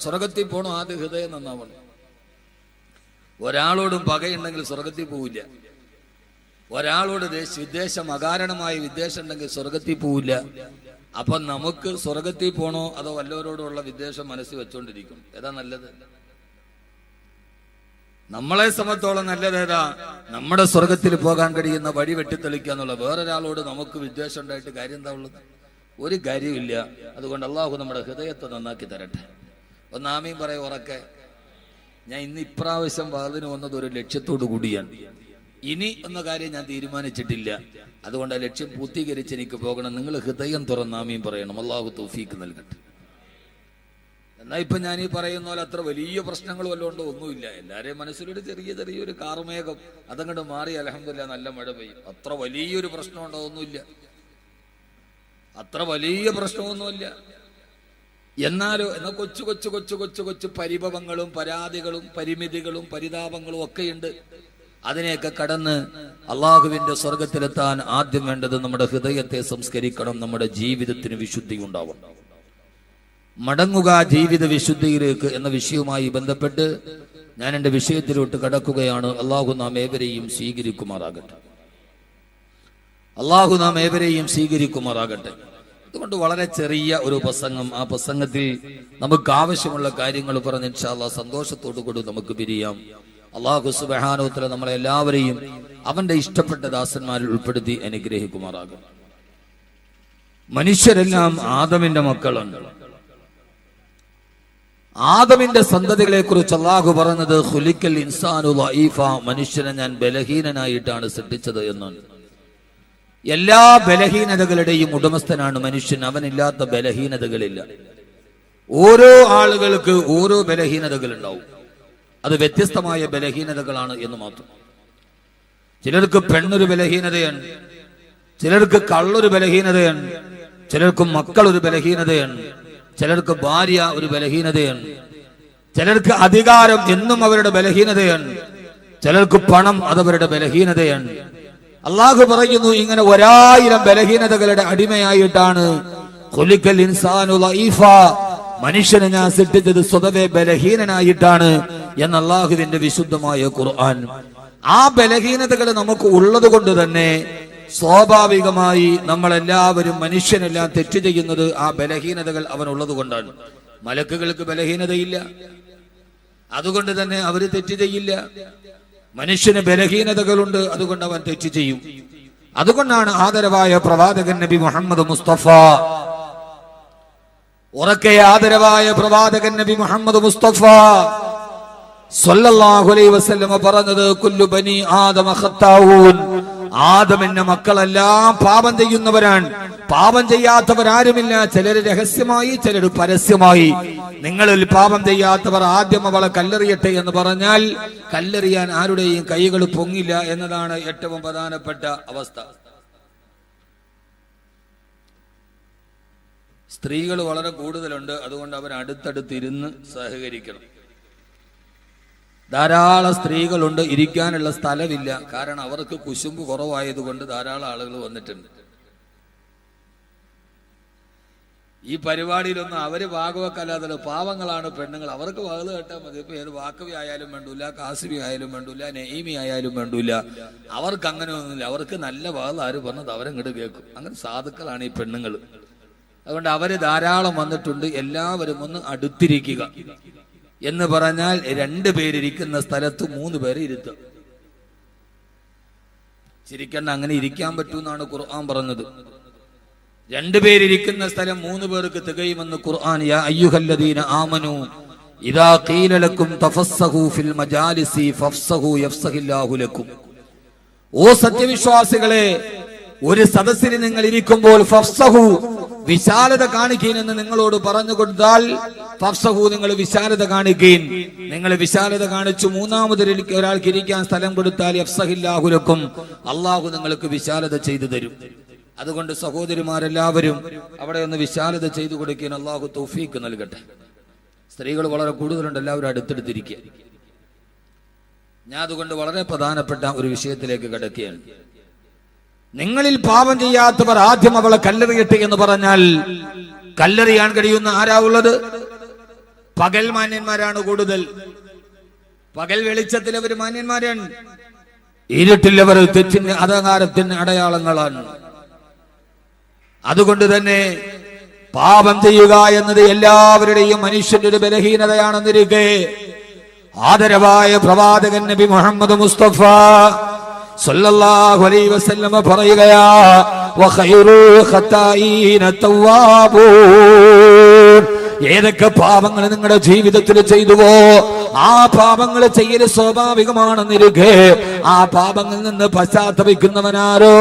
സ്വർഗത്തിൽ പോകണം, ആദ്യം ഹൃദയം നന്നാവണം. ഒരാളോടും പകയുണ്ടെങ്കിൽ സ്വർഗത്തിൽ പോവില്ല. ഒരാളോട് വിദ്വേഷം, അകാരണമായ വിദ്വേഷം ഉണ്ടെങ്കിൽ സ്വർഗത്തിൽ പോവില്ല. അപ്പൊ നമുക്ക് സ്വർഗത്തിൽ പോണോ അതോ വല്ലവരോടുള്ള വിദ്വേഷം മനസ്സിൽ വെച്ചോണ്ടിരിക്കും? ഏതാ നല്ലത്? നമ്മളെ സംബന്ധിച്ചോളം നല്ലതേതാ? നമ്മുടെ സ്വർഗത്തിൽ പോകാൻ കഴിയുന്ന വഴി വെട്ടിത്തെളിക്കുക എന്നുള്ള. വേറൊരാളോട് നമുക്ക് വിദ്വേഷം ഉണ്ടായിട്ട് കാര്യം എന്താ ഉള്ളത്? ഒരു കാര്യമില്ല. അതുകൊണ്ട് അള്ളാഹു നമ്മുടെ ഹൃദയത്തെ നന്നാക്കി തരട്ടെ. ഒന്നാമയും പറയും ഉറക്കെ. ഞാൻ ഇന്ന് ഇപ്രാവശ്യം വാതിന് വന്നത് ഒരു ലക്ഷ്യത്തോടു കൂടിയാണ്. ഇനി എന്ന കാര്യം ഞാൻ തീരുമാനിച്ചിട്ടില്ല. അതുകൊണ്ട് ആ ലക്ഷ്യം പൂർത്തീകരിച്ച് എനിക്ക് പോകണം. നിങ്ങൾ ഹൃദയം തുറന്നാമയും പറയണം. അള്ളാഹു തൗഫീക്ക് നൽകട്ടെ. എന്നാൽ ഇപ്പൊ ഞാൻ ഈ പറയുന്ന പോലെ അത്ര വലിയ പ്രശ്നങ്ങൾ വല്ലതും ഉണ്ടോ? ഒന്നുമില്ല. എല്ലാവരെയും മനസ്സിലൊരു ചെറിയൊരു കാർമേഘം, അതങ്ങോട്ട് മാറി അൽഹംദുലില്ലാഹ് നല്ല മഴ പെയ്യും. അത്ര വലിയൊരു പ്രശ്നമുണ്ടോ? ഒന്നുമില്ല. അത്ര വലിയ പ്രശ്നമൊന്നുമില്ല. എന്നാലോ എന്നാൽ കൊച്ചു കൊച്ചു കൊച്ചു കൊച്ചു കൊച്ചു പരിഭവങ്ങളും പരാതികളും പരിമിതികളും പരിതാപങ്ങളും ഒക്കെയുണ്ട്. അതിനെയൊക്കെ കടന്ന് അള്ളാഹുവിന്റെ സ്വർഗത്തിലെത്താൻ ആദ്യം വേണ്ടത് നമ്മുടെ ഹൃദയത്തെ സംസ്കരിക്കണം. നമ്മുടെ ജീവിതത്തിന് വിശുദ്ധി ഉണ്ടാവണം. മടങ്ങുക ജീവിത വിശുദ്ധിയിലേക്ക് എന്ന വിഷയവുമായി ബന്ധപ്പെട്ട് ഞാൻ എൻ്റെ വിഷയത്തിലോട്ട് കടക്കുകയാണ്. അള്ളാഹു നാം ഏവരെയും സ്വീകരിക്കുമാറാകട്ടെ. അള്ളാഹു നാം ഏവരെയും സ്വീകരിക്കുമാറാകട്ടെ. അതുകൊണ്ട് വളരെ ചെറിയ ഒരു പ്രസംഗം, ആ പ്രസംഗത്തിൽ നമുക്ക് ആവശ്യമുള്ള കാര്യങ്ങൾ പറഞ്ഞ് ഇൻഷാ അല്ലാഹ് സന്തോഷത്തോടു കൂടി നമുക്ക് പിരിയാം. അള്ളാഹു സുബ്ഹാനഹു വ തആല നമ്മളെ എല്ലാവരെയും അവന്റെ ഇഷ്ടപ്പെട്ട ദാസന്മാരിൽ ഉൾപ്പെടുത്തി അനുഗ്രഹിക്കുമാറാകും. മനുഷ്യരെല്ലാം ആദമിന്റെ മക്കളാണ്. ആദമിന്റെ സന്തതികളെ കുറിച്ച് അള്ളാഹു പറഞ്ഞത് ഖുലിഖൽ ഇൻസാനു ദഈഫ, മനുഷ്യനെ ഞാൻ ബലഹീനനായിട്ടാണ് സൃഷ്ടിച്ചത് എന്നാണ്. എല്ലാ ബലഹീനതകളുടെയും ഉടമസ്ഥനാണ് മനുഷ്യൻ. അവനില്ലാത്ത ബലഹീനതകളില്ല. ഓരോ ആളുകൾക്ക് ഓരോ ബലഹീനതകൾ ഉണ്ടാവും. അത് വ്യത്യസ്തമായ ബലഹീനതകളാണ് എന്ന് മാത്രം. ചിലർക്ക് പെണ്ണൊരു ബലഹീനതയാണ്, ചിലർക്ക് കള്ളൊരു ബലഹീനതയാണ്, ചിലർക്ക് മക്കളൊരു ബലഹീനതയാണ്, ചിലർക്ക് ഭാര്യ ഒരു ബലഹീനതയാണ്, ചിലർക്ക് അധികാരം എന്നും അവരുടെ ബലഹീനതയാണ്, ചിലർക്ക് പണം അതവരുടെ ബലഹീനതയാണ്. അള്ളാഹു പറയുന്നു ഇങ്ങനെ 1000 ബലഹീനതകളുടെ അടിമയായിട്ടാണ് ഖുലിഖൽ ഇൻസാനു ദഈഫ, മനുഷ്യനെ ഞാൻ സൃഷ്ടിച്ചത് സ്വതവേ ബലഹീനനായിട്ടാണ് എന്ന് അള്ളാഹുവിന്റെ വിശുദ്ധമായ ഖുർആൻ. ആ ബലഹീനതകൾ നമുക്ക് ഉള്ളത് കൊണ്ട് തന്നെ സ്വാഭാവികമായി നമ്മളെല്ലാവരും മനുഷ്യനെല്ലാം തെറ്റ് ചെയ്യുന്നത് ആ ബലഹീനതകൾ അവനുള്ളത് കൊണ്ടാണ്. മലക്കുകൾക്ക് ബലഹീനതയില്ല, അതുകൊണ്ട് തന്നെ അവര് തെറ്റ് ചെയ്യില്ല. മനുഷ്യന് ബലഹീനതകളുണ്ട്, അതുകൊണ്ട് അവൻ തെറ്റ് ചെയ്യും. അതുകൊണ്ടാണ് ആദരവായ പ്രവാചകൻ നബി മുഹമ്മദ് മുസ്തഫ, ഉറക്കെ ആദരവായ പ്രവാചകൻ നബി മുഹമ്മദ് മുസ്തഫ സ്വല്ലല്ലാഹു അലൈഹി വസല്ലം പറഞ്ഞത് കുല്ലു ബനി ആദമ ഖത്താഊൻ, ആദമിന്റെ മക്കളെല്ലാം പാപം ചെയ്യുന്നവരാണ്. പാപം ചെയ്യാത്തവരാരുമില്ല. ചിലർ രഹസ്യമായി, ചിലർ പരസ്യമായി. നിങ്ങളിൽ പാപം ചെയ്യാത്തവർ ആദ്യം അവളെ കല്ലെറിയട്ടെ എന്ന് പറഞ്ഞാൽ കല്ലെറിയാൻ ആരുടെയും കൈകൾ പൊങ്ങില്ല എന്നതാണ് ഏറ്റവും പ്രധാനപ്പെട്ട അവസ്ഥ. സ്ത്രീകൾ വളരെ കൂടുതലുണ്ട്, അതുകൊണ്ട് അവർ അടുത്തടുത്തിരുന്ന് സഹകരിക്കണം. ധാരാളം സ്ത്രീകളുണ്ട്, ഇരിക്കാനുള്ള സ്ഥലമില്ല. കാരണം അവർക്ക് കുശുമ്പ് കുറവായതുകൊണ്ട് ധാരാളം ആളുകൾ വന്നിട്ടുണ്ട്. ഈ പരിപാടിയിലൊന്നും അവര് ഭാഗവക്കല്ലാതെ പാവങ്ങളാണ് പെണ്ണുങ്ങൾ. അവർക്ക് വാത് കേട്ടാൽ മതി. ഇപ്പൊ ഏത് വാക്കവി ആയാലും വേണ്ടൂല, കാസിബി ആയാലും വേണ്ടൂല, നെയ്മി ആയാലും വേണ്ടൂല. അവർക്ക് അങ്ങനെ ഒന്നുമില്ല. അവർക്ക് നല്ല വാത് ആര് പറഞ്ഞത് അവരങ്ങോട്ട് കേൾക്കും. അങ്ങനെ സാധുക്കളാണ് ഈ പെണ്ണുങ്ങൾ. അതുകൊണ്ട് അവര് ധാരാളം വന്നിട്ടുണ്ട്. എല്ലാവരും ഒന്ന് അടുത്തിരിക്കുക എന്ന് പറഞ്ഞാൽ 2 പേരിരിക്കുന്ന സ്ഥലത്ത് 3 പേരെ ഇരുത്തുക. ചിരിക്കണ്ട, അങ്ങനെ ഇരിക്കാൻ പറ്റൂന്നാണ് ഖുർആൻ പറഞ്ഞത്. 2 പേരിരിക്കുന്ന സ്ഥലം 3 പേർക്ക് തികയുമെന്ന് ഖുർആൻ. യാ അയ്യുഹല്ലദീന ആമനൂ ഇദാ ഖീല ലക്കും തഫസ്സഹു ഫിൽ മജാലിസി ഫഫ്സഹു യഫ്സഹില്ലാഹു ലക്കും. ഓ സത്യവിശ്വാസികളെ, ഒരു സദസ്സിൽ നിങ്ങൾ ഇരിക്കുമ്പോൾ ഫഫ്സഹു, വിശാലത കാണിക്കീൻ എന്ന് നിങ്ങളോട് പറഞ്ഞു കൊടുത്താൽ ഫഫ്സഹു, നിങ്ങൾ വിശാലത കാണിക്കീൻ. നിങ്ങൾ വിശാലത കാണിച്ചു 3ാമത് ഒരാൾക്ക് ഇരിക്കാൻ സ്ഥലം കൊടുത്താൽ യഫ്സഹില്ലാഹു ലക്കും, അള്ളാഹു നിങ്ങൾക്ക് വിശാലത ചെയ്തു തരും. അതുകൊണ്ട് സഹോദരിമാരെല്ലാവരും അവിടെ ഒന്ന് വിശാലത ചെയ്തു കൊടുക്കാൻ അള്ളാഹു തൗഫീക്ക് നൽകട്ടെ. സ്ത്രീകൾ വളരെ കൂടുതലുണ്ട്, എല്ലാവരും അടുത്തെടുത്തിരിക്കുക. ഞാൻ അതുകൊണ്ട് വളരെ പ്രധാനപ്പെട്ട ഒരു വിഷയത്തിലേക്ക് കടക്കുകയാണ്. നിങ്ങളിൽ പാപം ചെയ്യാത്തവർ ആദ്യം അവളെ കല്ലെറിയട്ടെ എന്ന് പറഞ്ഞാൽ കല്ലെറിയാൻ കഴിയുന്ന ആരാ ഉള്ളത്? പകൽ മാന്യന്മാരാണ് കൂടുതൽ. പകൽ വെളിച്ചത്തിൽ അവർ മാന്യന്മാരാണ്, ഇരുട്ടിൽ അവർ തെറ്റിന് അധകാരത്തിന് അടയാളങ്ങളാണ്. അതുകൊണ്ട് തന്നെ പാപം ചെയ്യുക എന്നത് എല്ലാവരുടെയും മനുഷ്യന്റെ ഒരു ബലഹീനതയാണെന്നിരിക്കെ ആദരവായ പ്രവാചകൻ നബി മുഹമ്മദ് മുസ്തഫ സല്ലല്ലാഹു അലൈഹി വസല്ലമ പറയുകയാ, വഖൈറുൽ ഖതാഈന തവ്വാബൂൻ. ഏതൊക്കെ പാപങ്ങൾ നിങ്ങളുടെ ജീവിതത്തിൽ ചെയ്തുവോ ആ പാപങ്ങൾ ചെയ്യൽ സ്വാഭാവികമാണെന്നിരിക്കെ ആ പാപങ്ങളിൽ നിന്ന് പശ്ചാത്തപിക്കുന്നവനാരോ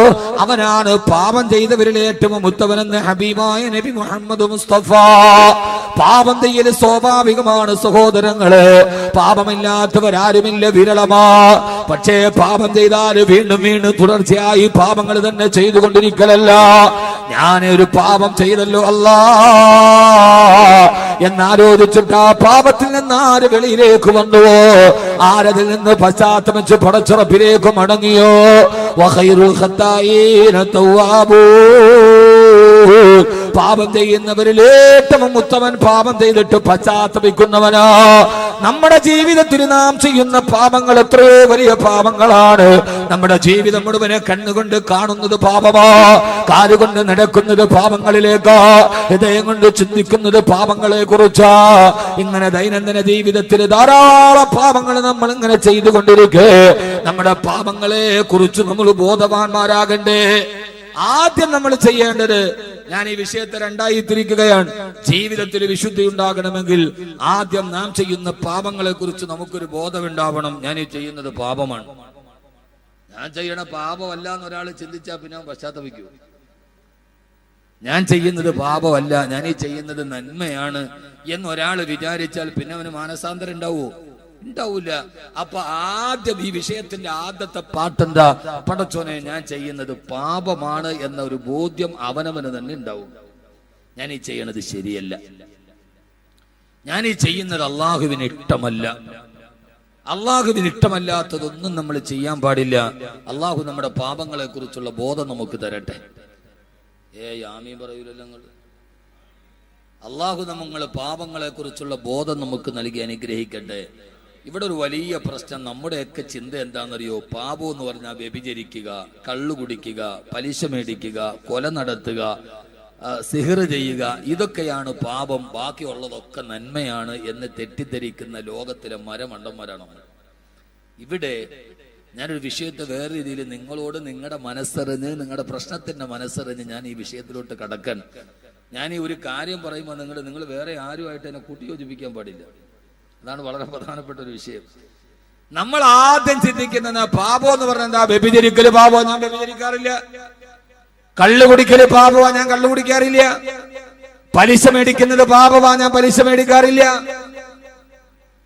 അവനാണ് പാപം ചെയ്തവരിൽ ഏറ്റവും ഉത്തമനെന്ന് ഹബീബായ നബി മുഹമ്മദ് മുസ്തഫ. പാപം ചെയ്യൽ സ്വാഭാവികമാണ് സഹോദരങ്ങളെ, പാപമില്ലാത്തവരാരുമില്ല, വിരളമാ. പക്ഷേ പാപം ചെയ്താൽ വീണ്ടും വീണ്ടും തുടർച്ചയായി പാപങ്ങൾ തന്നെ ചെയ്തുകൊണ്ടിരിക്കലല്ല. ഞാനൊരു പാപം ചെയ്തല്ലോ അല്ലാ എന്നാലോചിച്ചിട്ട് ആ പാപത്തിൽ നിന്ന് ആര് വെളിയിലേക്ക് വന്നുവോ, ആരതിൽ നിന്ന് പശ്ചാത്തപിച്ച് പടച്ചുറപ്പിലേക്ക് മടങ്ങിയോ, വഖൈറുൽ ഖത്താഈന തവ്വാബൂൻ. പാപം ചെയ്യുന്നവരിൽ ഏറ്റവും ഉത്തമൻ പാപം ചെയ്തിട്ട് പശ്ചാത്തപിക്കുന്നവനാ. നമ്മുടെ ജീവിതത്തിൽ നാം ചെയ്യുന്ന പാപങ്ങൾ എത്രയോ വലിയ പാപങ്ങളാണ്. നമ്മുടെ ജീവിതം മുഴുവനെ കണ്ണുകൊണ്ട് കാണുന്നത് പാപമാ, കാലുകൊണ്ട് നടക്കുന്നത് പാപങ്ങളിലേക്കാ, ഹൃദയം കൊണ്ട് ചിന്തിക്കുന്നത് പാപങ്ങളെ കുറിച്ചാ. ഇങ്ങനെ ദൈനംദിന ജീവിതത്തിൽ ധാരാളം പാപങ്ങൾ നമ്മൾ ഇങ്ങനെ ചെയ്തുകൊണ്ടിരിക്കെ നമ്മുടെ പാപങ്ങളെ കുറിച്ച് നമ്മൾ ബോധവാന്മാരാകണ്ടേ. ആദ്യം നമ്മൾ ചെയ്യേണ്ടത്, ഞാൻ ഈ വിഷയത്തെ രണ്ടായി തിരിക്കുകയാണ്. ജീവിതത്തിൽ വിശുദ്ധി ഉണ്ടാകണമെങ്കിൽ ആദ്യം നാം ചെയ്യുന്ന പാപങ്ങളെ കുറിച്ച് നമുക്കൊരു ബോധമുണ്ടാവണം. ഞാൻ ഈ ചെയ്യുന്നത് പാപമാണ്, ഞാൻ ചെയ്യണ പാപമല്ല എന്നൊരാൾ ചിന്തിച്ചാൽ പിന്നെ പശ്ചാത്തപിക്കൂ. ഞാൻ ചെയ്യുന്നത് പാപമല്ല, ഞാൻ ഈ ചെയ്യുന്നത് നന്മയാണ് എന്നൊരാൾ വിചാരിച്ചാൽ പിന്നെ അവന് മാനസാന്തരം ഉണ്ടാവുമോ? ഉണ്ടാവൂല. അപ്പൊ ആദ്യം ഈ വിഷയത്തിന്റെ ആദ്യത്തെ പാട്ടെന്താ? പടച്ചോനെ, ഞാൻ ചെയ്യുന്നത് പാപമാണ് എന്ന ഒരു ബോധ്യം അവനവന് തന്നെ ഉണ്ടാവും. ഞാൻ ഈ ചെയ്യണത് ശരിയല്ല, ഞാൻ ഈ ചെയ്യുന്നത് അള്ളാഹുവിന് ഇഷ്ടമല്ല. അള്ളാഹുവിന് ഇഷ്ടമല്ലാത്തതൊന്നും നമ്മൾ ചെയ്യാൻ പാടില്ല. അള്ളാഹു നമ്മുടെ പാപങ്ങളെ കുറിച്ചുള്ള ബോധം നമുക്ക് തരട്ടെ. ആമീൻ പറയൂലല്ലോ നിങ്ങൾ. അള്ളാഹു നമ്മളെ പാപങ്ങളെ കുറിച്ചുള്ള ബോധം നമുക്ക് നൽകി അനുഗ്രഹിക്കട്ടെ. ഇവിടെ ഒരു വലിയ പ്രശ്നം, നമ്മുടെയൊക്കെ ചിന്ത എന്താണെന്നറിയോ? പാപം എന്ന് പറഞ്ഞാൽ വ്യഭിചരിക്കുക, കള്ളു കുടിക്കുക, പലിശ മേടിക്കുക, കൊല നടത്തുക, സിഹർ ചെയ്യുക, ഇതൊക്കെയാണ് പാപം, ബാക്കിയുള്ളതൊക്കെ നന്മയാണ് എന്ന് തെറ്റിദ്ധരിക്കുന്ന ലോകത്തിലെ മരമണ്ടന്മാരാണ്. ഇവിടെ ഞാനൊരു വിഷയത്തെ വേറെ രീതിയിൽ നിങ്ങളോട് നിങ്ങളുടെ മനസ്സറിഞ്ഞ്, നിങ്ങളുടെ പ്രശ്നത്തിന്റെ മനസ്സറിഞ്ഞ് ഞാൻ ഈ വിഷയത്തിലോട്ട് കടക്കാൻ, ഞാൻ ഈ ഒരു കാര്യം പറയുമ്പോൾ നിങ്ങൾ വേറെ ആരുമായിട്ട് എന്നെ കൂട്ടിയോജിപ്പിക്കാൻ പാടില്ല. അതാണ് വളരെ പ്രധാനപ്പെട്ട ഒരു വിഷയം. നമ്മൾ ആദ്യം ചിന്തിക്കുന്ന പാപം എന്ന് പറഞ്ഞാൽ എന്താ? വ്യഭിചരിക്കല് പാപം, ഞാൻ വ്യഭിചരിക്കാറില്ല. കള്ളു കുടിക്കല് പാപമാ, ഞാൻ കള്ളു കുടിക്കാറില്ല. പലിശ മേടിക്കുന്നത് പാപമാ, ഞാൻ പലിശ മേടിക്കാറില്ല.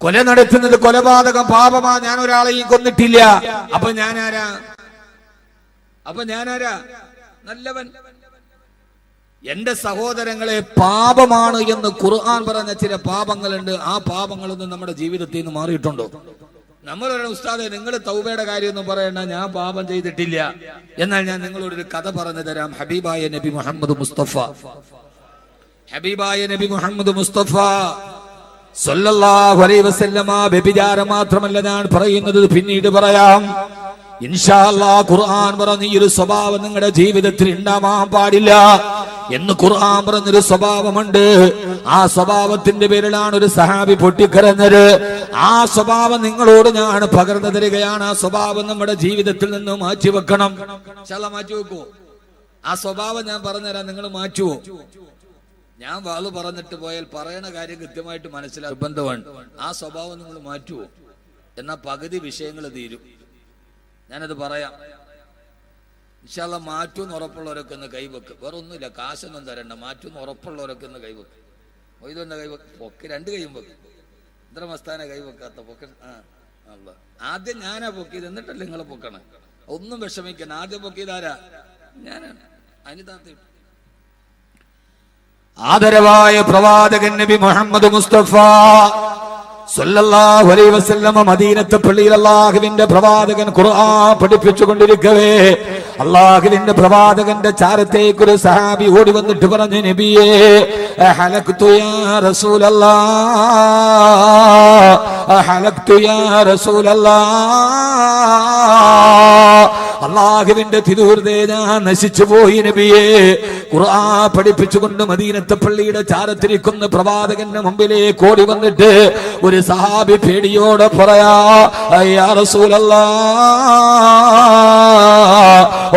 കൊല നടത്തുന്നത് കൊലപാതകം പാപമാ, ഞാൻ ഒരാളെയും കൊന്നിട്ടില്ല. അപ്പൊ ഞാനാരാ? നല്ലവൻ. എന്റെ സഹോദരങ്ങളെ, പാപമാണ് എന്ന് ഖുർആൻ പറഞ്ഞ ചില പാപങ്ങളുണ്ട്. ആ പാപങ്ങളൊന്നും നമ്മുടെ ജീവിതത്തിൽ നിന്ന് മാറിയിട്ടുണ്ടോ? നമ്മളൊരു ഉസ്താദെ, നിങ്ങൾ തൗബയുടെ കാര്യമൊന്നും പറയണ്ട, ഞാൻ പാപം ചെയ്തിട്ടില്ല. എന്നാൽ ഞാൻ നിങ്ങളോടൊരു കഥ പറഞ്ഞു തരാം. ഹബീബായ നബി മുഹമ്മദ് മുസ്തഫ സല്ലല്ലാഹു അലൈഹി വസല്ലമ വ്യഭിചാരം മാത്രമല്ല ഞാൻ പറയുന്നത്, പിന്നീട് പറയാം ഇൻഷാ അല്ലാഹ്. ഖുർആൻ പറഞ്ഞ ഈ ഒരു സ്വഭാവം നിങ്ങളുടെ ജീവിതത്തിൽ ഉണ്ടാവാൻ പാടില്ല എന്ന് ഖുർആൻ പറഞ്ഞൊരു സ്വഭാവമുണ്ട്. ആ സ്വഭാവത്തിന്റെ പേരിലാണ് ഒരു സഹാബി പൊട്ടിക്കരഞ്ഞത്. ആ സ്വഭാവം നിങ്ങളോട് ഞാൻ പകർന്നു തരികയാണ്. ആ സ്വഭാവം നമ്മുടെ ജീവിതത്തിൽ നിന്ന് മാറ്റിവെക്കണം. മാറ്റിവെക്കുവോ? ആ സ്വഭാവം ഞാൻ പറഞ്ഞുതരാം, നിങ്ങൾ മാറ്റുവോ? ഞാൻ വാള് പറഞ്ഞിട്ട് പോയാൽ പറയണ കാര്യം കൃത്യമായിട്ട് മനസ്സിലാക്കാൻ നിർബന്ധമാണ്. ആ സ്വഭാവം നിങ്ങൾ മാറ്റുവോ? എന്നാ പകുതി വിഷയങ്ങൾ തീരും. ഞാനത് പറയാം. ഇൻഷാ അല്ലാഹ് മാറ്റൂന്ന് ഉറപ്പുള്ളവരൊക്കെ ഒന്ന് കൈവെക്ക്. വേറെ ഒന്നുമില്ല, കാശൊന്നും തരണ്ട. മാറ്റൂന്ന് ഉറപ്പുള്ളവരൊക്കെ ഒന്ന് കൈവെക്ക്. ഇതൊന്നെ കൈവെക്ക്. പൊക്ക്, രണ്ട് കൈയും വെക്ക്. ഇത്ര മസ്താന കൈവെക്കാത്ത പൊക്ക. ആദ്യം ഞാനാ പൊക്കിയത്, എന്നിട്ടല്ലേ നിങ്ങളെ പൊക്കണം. ഒന്നും വിഷമിക്കണം. ആദ്യം പൊക്കിയതാരാ? ഞാനാണ്. അനിതാത്ത ആദരവായ പ്രവാചകൻ നബി മുഹമ്മദ് മുസ്തഫ സല്ലല്ലാഹു അലൈഹി വസല്ലമ മദീനത്തെ പള്ളിയിൽ അല്ലാഹുവിന്റെ പ്രവാചകൻ ഖുർആൻ പഠിപ്പിച്ചു കൊണ്ടിരിക്കവേ അള്ളാഹുവിന്റെ പ്രവാചകന്റെ ചാരത്തേക്ക് ഒരു സഹാബി ഓടി വന്നിട്ട് പറഞ്ഞു, നബിയേ ഹലക്തു യാ റസൂലല്ലാഹ്, ഹലക്തു യാ റസൂലല്ലാഹ്, അള്ളാഹുവിന്റെ തിരുഹൃദയ ഞാൻ നശിച്ചു പോയി നബിയേ. ഖുർആൻ പഠിപ്പിച്ചുകൊണ്ട് മദീനത്തെ പള്ളിയുടെ ചാരത്തിരിക്കുന്ന പ്രവാചകന്റെ മുമ്പിലേക്ക് ഓടി വന്നിട്ട് ഒരു സഹാബി പേടിയോടെ പറയാ, യാ റസൂലല്ലാഹ്,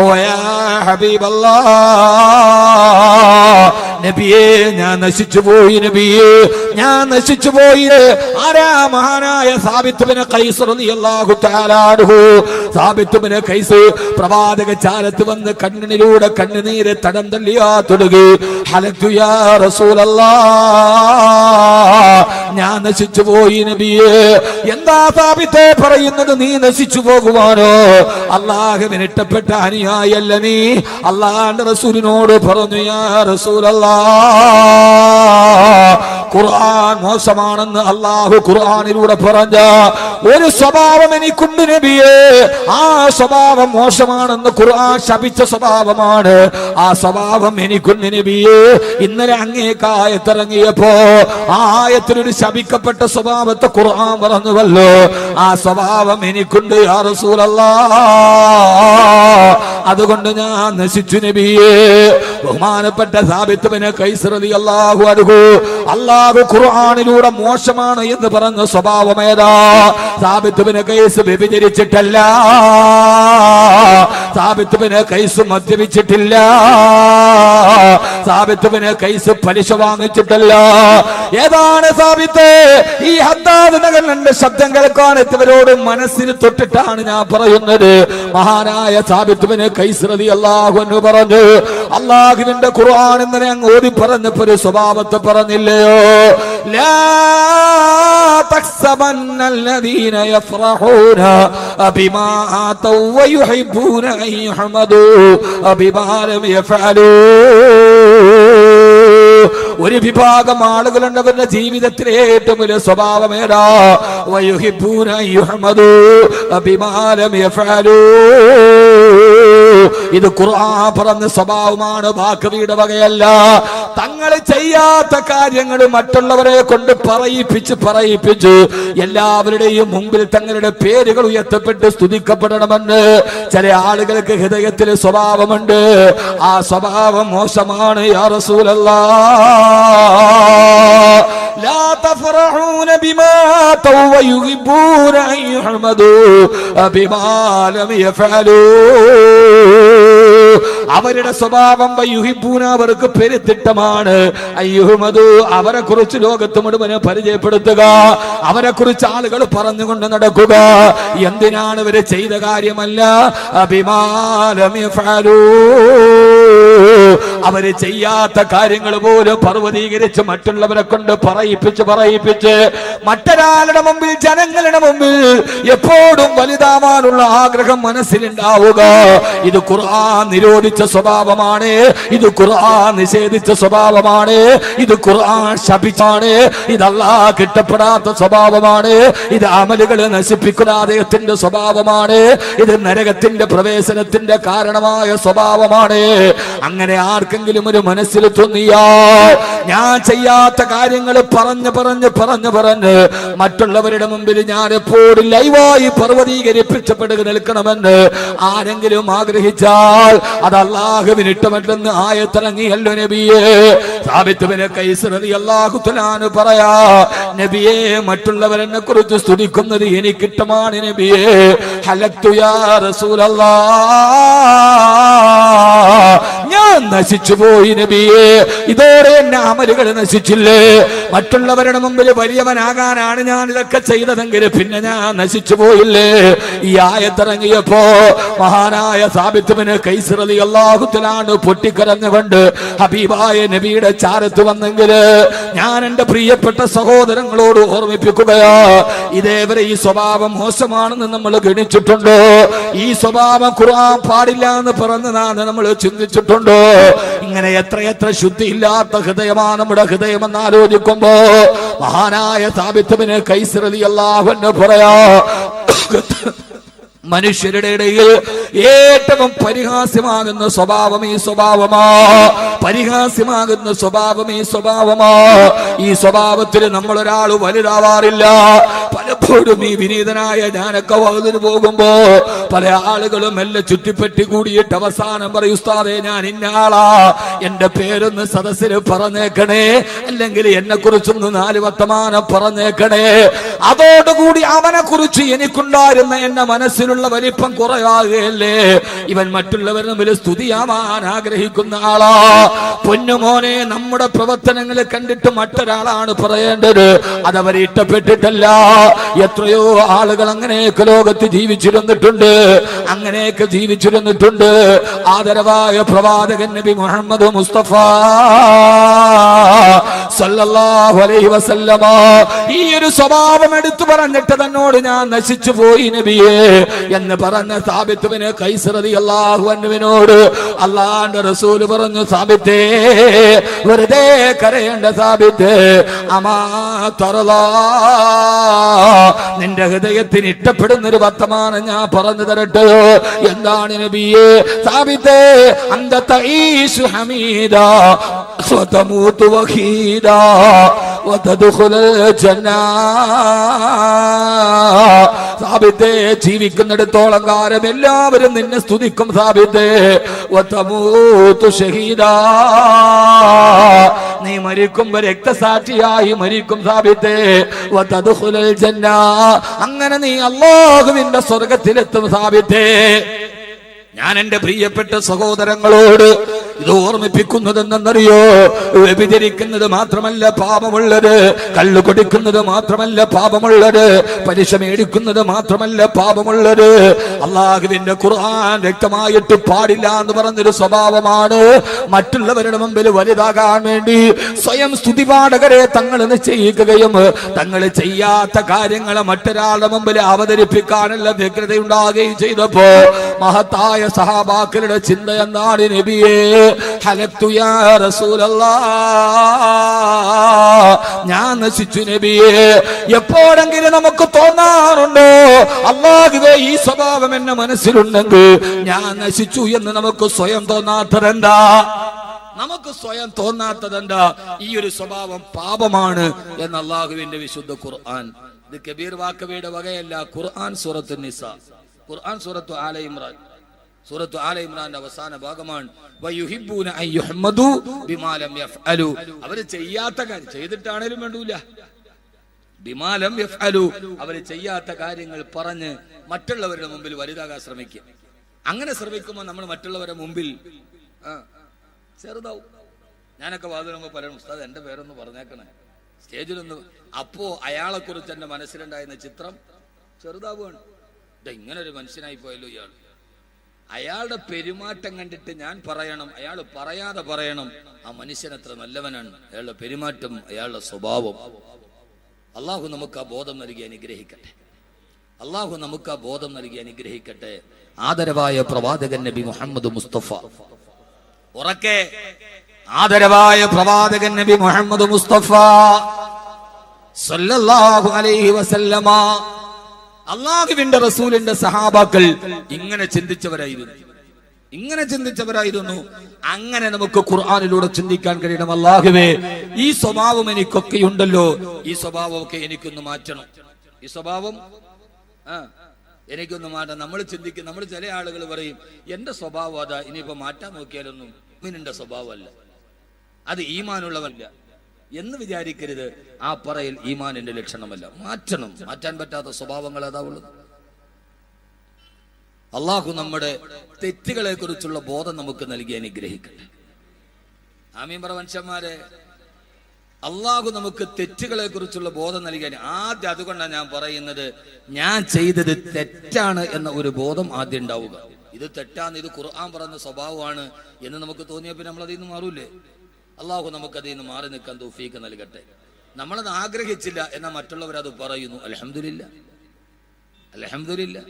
ഓ യാ ഹബീബല്ലാഹ്, നബിയേ ഞാൻ നശിച്ചു പോയി, നബിയേ ഞാൻ നശിച്ചു പോയി. ആരാ? മഹാനായ സാബിത്ത് ബിൻ ഖൈസ് റളിയല്ലാഹു തആല അൻഹു. സാബിത്ത് ബിൻ ഖൈസ് പ്രവാചക ചാരത്ത് വന്ന് കണ്ണിലൂടെ കണ്ണുനീര് തടം തള്ളിയാ തുടങ്ങി. ഹലക്തു യാ റസൂലല്ലാഹ്, ഞാൻ നശിച്ചു പോയി നബിയേ. എന്താ സാബിത്തെ പറയുന്നത്? നീ നശിച്ചു പോകുവാനോ? അല്ലാഹുവിന് ഇഷ്ടപ്പെട്ട അനുയായിയല്ല നീ? അല്ലാഹുവിന്റെ റസൂലിനോട് പറഞ്ഞു, യാ റസൂലല്ലാഹ്, ഖുർആൻ മോശമാണെന്ന് അല്ലാഹു ഖുർആനിലൂടെ പറഞ്ഞ ഒരു സ്വഭാവം എനിക്കുണ്ട് നബിയേ. ആ സ്വഭാവം മോശമാണെന്ന് ഖുർആൻ ശപിച്ച സ്വഭാവമാണ്. ആ സ്വഭാവം എനിക്കുണ്ട് നബിയേ. ഇന്നലെ അങ്ങേക്ക് ആയത്തിറങ്ങിയപ്പോ ആ ആയത്തിലൊരു ശപിക്കപ്പെട്ട സ്വഭാവത്തെ ഖുർആൻ പറഞ്ഞുവല്ലോ. ആ സ്വഭാവം എനിക്കുണ്ട് യാ റസൂലല്ലാഹ്, അതുകൊണ്ട് ഞാൻ നശിച്ചു നബിയേ. ബഹുമാനപ്പെട്ട സാബിത്ത് ബിൻ ഖൈസ് റളിയല്ലാഹു അൻഹു, അല്ലാഹു ഖുർആനിലൂടെ മോശമാണ് എന്ന് പറഞ്ഞ സ്വഭാവം ഏതാ? സാബിത്ത് ബിൻ ഖൈസ് വ്യഭിചരിച്ചിട്ടല്ല, സാബിത്ത് ബിൻ ഖൈസ് മദ്യപിച്ചിട്ടില്ല, സാബിത്ത് ബിൻ ഖൈസ് പലിശ വാങ്ങിച്ചിട്ടല്ല. ഏതാണ് സാബിത്ത്? ഈ ഹദ്ദാദ് നഗരന്റെ ശബ്ദം കേൾക്കാൻ എത്തിയവരോട് മനസ്സിന് തൊട്ടിട്ടാണ് ഞാൻ പറയുന്നത്. മഹാനായ സാബിത്ത് ബിൻ ഖൈസ് റളിയല്ലാഹു അൻഹു പറഞ്ഞു, അല്ലാഹുവിന്റെ ഖുർആൻ ഇന്നലെ അങ്ങ് ഓതി പറഞ്ഞപ്പോ ഒരു സ്വഭാവത്തെ പറഞ്ഞില്ലയോ? ലാ തഖ്സബന്നല്ലദീന യഫ്റഹൂന ബിമാ ആതൗ വയുഹിബ്ബൂന അൻ യുഹ്മദൂ ബിമാ ലം യഫഅലൂ. ഒരു വിഭാഗം ആളുകളുണ്ട്, അവരുടെ ജീവിതത്തിലെ ഏറ്റവും വലിയ സ്വഭാവം ഏതാ? വയുഹിബ്ബൂന അൻ യുഹ്മദൂ ബിമാ ലം യഫഅലൂ. ഇത് ഖുർആൻ പറഞ്ഞ സ്വഭാവമാണ്, ബാക്കിയുടെ വകയല്ല. തങ്ങൾ ചെയ്യാത്ത കാര്യങ്ങൾ മറ്റുള്ളവരെ കൊണ്ട് പറയിപ്പിച്ച് എല്ലാവരുടെയും മുമ്പിൽ തങ്ങളുടെ പേരുകൾ ഉയർത്തപ്പെട്ട് സ്തുതിക്കപ്പെടണമെന്ന് ചില ആളുകൾക്ക് ഹൃദയത്തിൽ സ്വഭാവമുണ്ട്. ആ സ്വഭാവം മോശമാണ് യാ റസൂലല്ലാഹ്. ലാ തഫറഹൂന ബിമാ തൗ വയുഹിബ്ബൂന അൻ യുഹ്മദൂ ബിമാ ലം യഫഅലൂ. അവരുടെ സ്വഭാവം വയുഹിബ്ബൂന, അവർക്ക് പെരുത്തിട്ടമാണ്. അയ്യുഹ്മദൂ, അവരെ കുറിച്ച് ലോകത്ത് മുഴുവന് പരിചയപ്പെടുത്തുക, അവരെ കുറിച്ച് ആളുകൾ പറഞ്ഞുകൊണ്ട് നടക്കുക. എന്തിനാണ് ഇവര് ചെയ്ത കാര്യമല്ല. ബിമാ ലം യഫഅലൂ, അവര് ചെയ്യാത്ത കാര്യങ്ങൾ പോലും പർവ്വതീകരിച്ച് മറ്റുള്ളവരെ കൊണ്ട് പറയിപ്പിച്ച് മറ്റൊരാളുടെ മുമ്പിൽ, ജനങ്ങളുടെ മുമ്പിൽ എപ്പോഴും വലുതാവാനുള്ള ആഗ്രഹം മനസ്സിലുണ്ടാവുക. ഇത് ഖുർആൻ നിരോധിച്ച സ്വഭാവമാണ്, ഇത് ഖുർആൻ നിഷേധിച്ച സ്വഭാവമാണ്, ഇത് ഖുർആൻ ശപിച്ചാണ്, ഇത് അല്ലാഹ് ഇഷ്ടപ്പെടാത്ത സ്വഭാവമാണ്, ഇത് അമലുകളെ നശിപ്പിക്കുന്ന അദ്ദേഹത്തിന്റെ സ്വഭാവമാണ്, ഇത് നരകത്തിന്റെ പ്രവേശനത്തിന്റെ കാരണമായ സ്വഭാവമാണ്. അങ്ങനെ ആർക്കെങ്കിലും ഒരു മനസ്സിൽ തോന്നിയാ ഞാൻ ചെയ്യാത്ത കാര്യങ്ങൾ പറഞ്ഞ് മറ്റുള്ളവരുടെ മുമ്പിൽ ഞാൻ എപ്പോഴും ലൈവായി പർവ്വതീകരിപ്പിച്ചപ്പെടുക നിൽക്കണമെന്ന് ആരെങ്കിലും ആഗ്രഹിച്ചാൽ അത് അല്ലാഹുവിന് ഇഷ്ടമല്ലെന്ന് ആയത്തിറങ്ങിയല്ലോ നബിയേ. സാബിത്ത് ബിൻ ഖൈസ് റളിയല്ലാഹു തആല അൻഹു പറയാ, നബിയേ മറ്റുള്ളവരെന്നെ കുറിച്ച് സ്തുതിക്കുന്നത് എനിക്കിഷ്ടമാണ് നബിയേ. ഹലക്തു യാ റസൂലല്ലാഹ്, ഞാൻ നശിച്ചു പോയി നബിയേ. ഇതോടെ എന്നെ അമലുകൾ നശിച്ചില്ലേ? മറ്റുള്ളവരുടെ മുമ്പിൽ വലിയവനാകാനാണ് ഞാൻ ഇതൊക്കെ ചെയ്തതെങ്കിൽ പിന്നെ ഞാൻ നശിച്ചു പോയില്ലേ? ഈ ആയത്തിറങ്ങിയപ്പോ മഹാനായ സാബിത്ത് ബിൻ ഖൈസ് റളിയല്ലാഹു തആല അൻഹു പൊട്ടിക്കരഞ്ഞുകൊണ്ട് ഹബീബായ നബിയുടെ ചാരത്ത് വന്നെങ്കിൽ ഞാൻ എന്റെ പ്രിയപ്പെട്ട സഹോദരങ്ങളോട് ഓർമ്മിപ്പിക്കുകയാ, ഇതേവരെ ഈ സ്വഭാവം മോശമാണെന്ന് നമ്മൾ ഗണിച്ചിട്ടുണ്ടോ? ഈ സ്വഭാവം ഖുർആൻ പാടില്ല എന്ന് പറഞ്ഞതാണ് നമ്മൾ ചിന്തിച്ചിട്ടുണ്ടോ? ഇങ്ങനെ എത്രയെത്ര ശുദ്ധിയില്ലാത്ത ഹൃദയമാണ് നമ്മുടെ ഹൃദയമെന്ന് ആലോചിക്കുമ്പോ മഹാനായ സാബിത്ത് ബിൻ ഖൈസ് റളിയല്ലാഹു അൻഹു പറയാ, മനുഷ്യരുടെ ഇടയിൽ ഏറ്റവും പരിഹാസ്യമാകുന്ന സ്വഭാവം ഈ സ്വഭാവമാ. പരിഹാസ്യമാകുന്ന സ്വഭാവം ഈ സ്വഭാവമാ. ഈ സ്വഭാവത്തിൽ നമ്മളൊരാൾ വലുതാവാറില്ല. പലപ്പോഴും ഈ വിനീതനായ ഞാനൊക്കെ വകുതിന് പോകുമ്പോ പല ആളുകളും എല്ലാം ചുറ്റിപ്പറ്റി കൂടിയിട്ട് അവസാനം പറയും, ഉസ്താദേ ഞാൻ ഇന്ന ആളാ, എന്റെ പേരൊന്ന് സദസ്സിൽ പറഞ്ഞേക്കണേ, അല്ലെങ്കിൽ എന്നെ കുറിച്ചൊന്ന് 4 വർത്തമാനം പറഞ്ഞേക്കണേ. അതോടുകൂടി അവനെ കുറിച്ച് എനിക്കുണ്ടായിരുന്ന എന്റെ മനസ്സിലുള്ള വലിപ്പം കുറയാകുകയല്ലേ. ഇവൻ മറ്റുള്ളവരുടെ മുമ്പിൽ സ്തുതിയാവാൻ ആഗ്രഹിക്കുന്ന ആളാ. പൊന്നുമോനെ, നമ്മുടെ പ്രവർത്തനങ്ങൾ കണ്ടിട്ട് മറ്റൊരാളാണ് പറയേണ്ടത്, അതവരെ ഇഷ്ടപ്പെട്ടിട്ടല്ല. എത്രയോ ആളുകൾ അങ്ങനെയൊക്കെ ലോകത്ത് ജീവിച്ചിരുന്നിട്ടുണ്ട്, അങ്ങനെയൊക്കെ ജീവിച്ചിരുന്നിട്ടുണ്ട്. ആദരവായ പ്രവാചകൻ നബി മുഹമ്മദ് മുസ്തഫ സല്ലല്ലാഹു അലൈഹി വസല്ലമ ഈ ഒരു സ്വഭാവം എടുത്തു പറഞ്ഞിട്ട് തന്നോട് ഞാൻ നശിച്ചു പോയി നബിയേ എന്ന് പറഞ്ഞ സാബിത്ത് ബിൻ ഖൈസ് റളിയല്ലാഹു അൻഹുവിനോട് അല്ലാഹുവിന്റെ റസൂൽ പറഞ്ഞു, സാബിത്തേ, വെറുതെ കരയേണ്ട സാബിത്ത്, അമാ തറലാ, നിന്റെ ഹൃദയത്തിന് ഇഷ്ടപ്പെടുന്ന ഒരു വർത്തമാനം ഞാൻ പറഞ്ഞു തരട്ടെയോ? എന്താണ് നബിയേ? സാബിത്തേ, അന്ത തഈശു ഹമീദാ വതമൂതു വഹീദാ വതദ്ഖുലുൽ ജന്നാ. സാബിത്തേ, ജീവിക്കുന്നിടത്തോളം കാലം എല്ലാവരും നിന്നെ സ്തുതിക്കും സാബിത്തേ. വതമൂതു ഷഹീദാ, നീ മരിക്കുമ്പോ രക്തസാക്ഷിയായി മരിക്കും സാബിത്തേ. വതദ്ഖുലുൽ ജന്നാ, അങ്ങനെ നീ അല്ലാഹുവിന്റെ സ്വർഗ്ഗത്തിലെത്തും സാബിത്തേ. ഞാൻ എന്റെ പ്രിയപ്പെട്ട സഹോദരങ്ങളോട് ഇത് ഓർമ്മിപ്പിക്കുന്നതെന്നറിയോ? വ്യഭിചരിക്കുന്നത് മാത്രമല്ല പാപമുള്ളത്, കള്ളു കൊടുക്കുന്നത് മാത്രമല്ല പാപമുള്ളത്, പലിശ മേടിക്കുന്നത് മാത്രമല്ല പാപമുള്ളത്. അല്ലാഹുവിന്റെ ഖുർആൻ വ്യക്തമായിട്ട് പാടില്ല എന്ന് പറഞ്ഞൊരു സ്വഭാവമാണ്. മറ്റുള്ളവരുടെ മുമ്പിൽ വലുതാകാൻ വേണ്ടി സ്വയം സ്തുതിപാഠകരെ തങ്ങൾ നിശ്ചയിക്കുകയും തങ്ങൾ ചെയ്യാത്ത കാര്യങ്ങളെ മറ്റൊരാളുടെ മുമ്പിൽ അവതരിപ്പിക്കാനുള്ള വ്യഗ്രതയുണ്ടാകുകയും ചെയ്തപ്പോ മഹത്തായ സഹാബാക്കളുടെ ചിന്ത എന്താണ്? നബിയേ, ഹലക്തു യാ റസൂലല്ലാഹ്, ഞാൻ നശിച്ചു നബിയേ. എപ്പോഴെങ്കിലും നമുക്ക് തോന്നാറുണ്ടോ, അല്ലാഹുവേ ഈ സ്വഭാവം എന്നെ മനസ്സിലുണ്ടെങ്കിൽ ഞാൻ നശിച്ചു എന്ന് നമുക്ക് സ്വയം തോന്നാത്തതെന്താ? നമുക്ക് സ്വയം തോന്നാത്തതെന്താ? ഈ ഒരു സ്വഭാവം പാപമാണ് എന്ന് അല്ലാഹുവിന്റെ വിശുദ്ധ ഖുർആൻ. ഇത് കബീർ വാക്കവിയുടെ വകയല്ല. ഖുർആൻ സൂറത്തുൻ നിസാ, ഖുർആൻ സൂറത്തു ആല ഇമ്രാൻ, സൂറത്തു ആല ഇമ്രാന്റെ അവസാന ഭാഗമാണ്. വയുഹിബ്ബൂന അൻ യുഹ്മദു ബിമാ ലം യഫ്അലു, അവർ ചെയ്യാത്ത കാര്യം ചെയ്തിട്ടാണേലും വേണ്ടൂല. ബിമാ ലം യഫ്അലു, അവർ ചെയ്യാത്ത കാര്യങ്ങൾ പറഞ്ഞ് മറ്റുള്ളവരുടെ മുമ്പിൽ വലുതാകാൻ ശ്രമിക്കുക. അങ്ങനെ ശ്രമിക്കുമ്പോൾ നമ്മൾ മറ്റുള്ളവരുടെ മുമ്പിൽ ചെറുതാവും. ഞാനൊക്കെ വാതിലുമ്പോൾ പറയണം, ഉസ്താദ് എന്റെ പേരൊന്ന് പറഞ്ഞേക്കണേ, സ്റ്റേജിലൊന്ന്. അപ്പോ അയാളെ കുറിച്ച് എന്റെ മനസ്സിലുണ്ടായിരുന്ന ചിത്രം ചെറുതാവുകയാണ്. ഇങ്ങനെ ഒരു മനുഷ്യനായി പോയല്ലോ ഇയാൾ. അയാളുടെ പെരുമാറ്റം കണ്ടിട്ട് ഞാൻ പറയണം, അയാൾ പറയാതെ പറയണം, ആ മനുഷ്യൻ എത്ര നല്ലവനാണ്, അയാളുടെ പെരുമാറ്റം, അയാളുടെ സ്വഭാവം. അള്ളാഹു നമുക്ക് ആ ബോധം നൽകി അനുഗ്രഹിക്കട്ടെ. അള്ളാഹു നമുക്ക് ആ ബോധം നൽകി അനുഗ്രഹിക്കട്ടെ. ആദരവായ പ്രവാചകൻ നബി മുഹമ്മദ് മുസ്തഫ, ഉറക്കെ, ആദരവായ പ്രവാചകൻ നബി മുഹമ്മദ് മുസ്തഫ സല്ലല്ലാഹു അലൈഹി വസല്ലമ, അല്ലാഹുവിന്റെ റസൂലിന്റെ സഹാബാക്കൾ ഇങ്ങനെ ചിന്തിച്ചവരായിരുന്നു. അങ്ങനെ നമുക്ക് ഖുർആനിലൂടെ ചിന്തിക്കാൻ കഴിയണം. അല്ലാഹുവേ, ഈ സ്വഭാവം എനിക്കൊക്കെ ഉണ്ടല്ലോ, ഈ സ്വഭാവമൊക്കെ എനിക്കൊന്ന് മാറ്റണം. ഈ സ്വഭാവം എനിക്കൊന്ന് മാറ്റാം. നമ്മൾ ചിന്തിക്കും, നമ്മൾ ചില ആളുകൾ പറയും, എന്റെ സ്വഭാവം അതാ, ഇനിയിപ്പോ മാറ്റാൻ നോക്കിയാലൊന്നും മുഅ്മിനിന്റെ സ്വഭാവമല്ല, അത് ഈമാനുള്ളവല്ല എന്ന് വിചാരിക്കരുത്. ആ പറയൽ ഈമാനിന്റെ ലക്ഷണമല്ല. മാറ്റണം. മാറ്റാൻ പറ്റാത്ത സ്വഭാവങ്ങൾ അതാ ഉള്ളത്. അള്ളാഹു നമ്മുടെ തെറ്റുകളെ കുറിച്ചുള്ള ബോധം നമുക്ക് നൽകി അനുഗ്രഹിക്കട്ടെ. ആമീൻ പറ മനുഷ്യന്മാരെ. അള്ളാഹു നമുക്ക് തെറ്റുകളെ കുറിച്ചുള്ള ബോധം നൽകി. ആദ്യം അതുകൊണ്ടാണ് ഞാൻ പറയുന്നത്, ഞാൻ ചെയ്തത് തെറ്റാണ് എന്ന ഒരു ബോധം ആദ്യം ഉണ്ടാവുക. ഇത് തെറ്റാണ്, ഇത് ഖുർആൻ പറയുന്ന സ്വഭാവമാണ് എന്ന് നമുക്ക് തോന്നിയപ്പോൾ നമ്മൾ അതിൽ നിന്ന് മാറൂലേ? അള്ളാഹു നമുക്ക് അതിൽ നിന്ന് മാറി നിൽക്കാൻ തൗഫീഖ് നൽകട്ടെ. നമ്മളത് ആഗ്രഹിച്ചില്ല എന്നാൽ മറ്റുള്ളവരത് പറയുന്നു. അൽഹംദുലില്ലാ, അൽഹംദുലില്ലാ.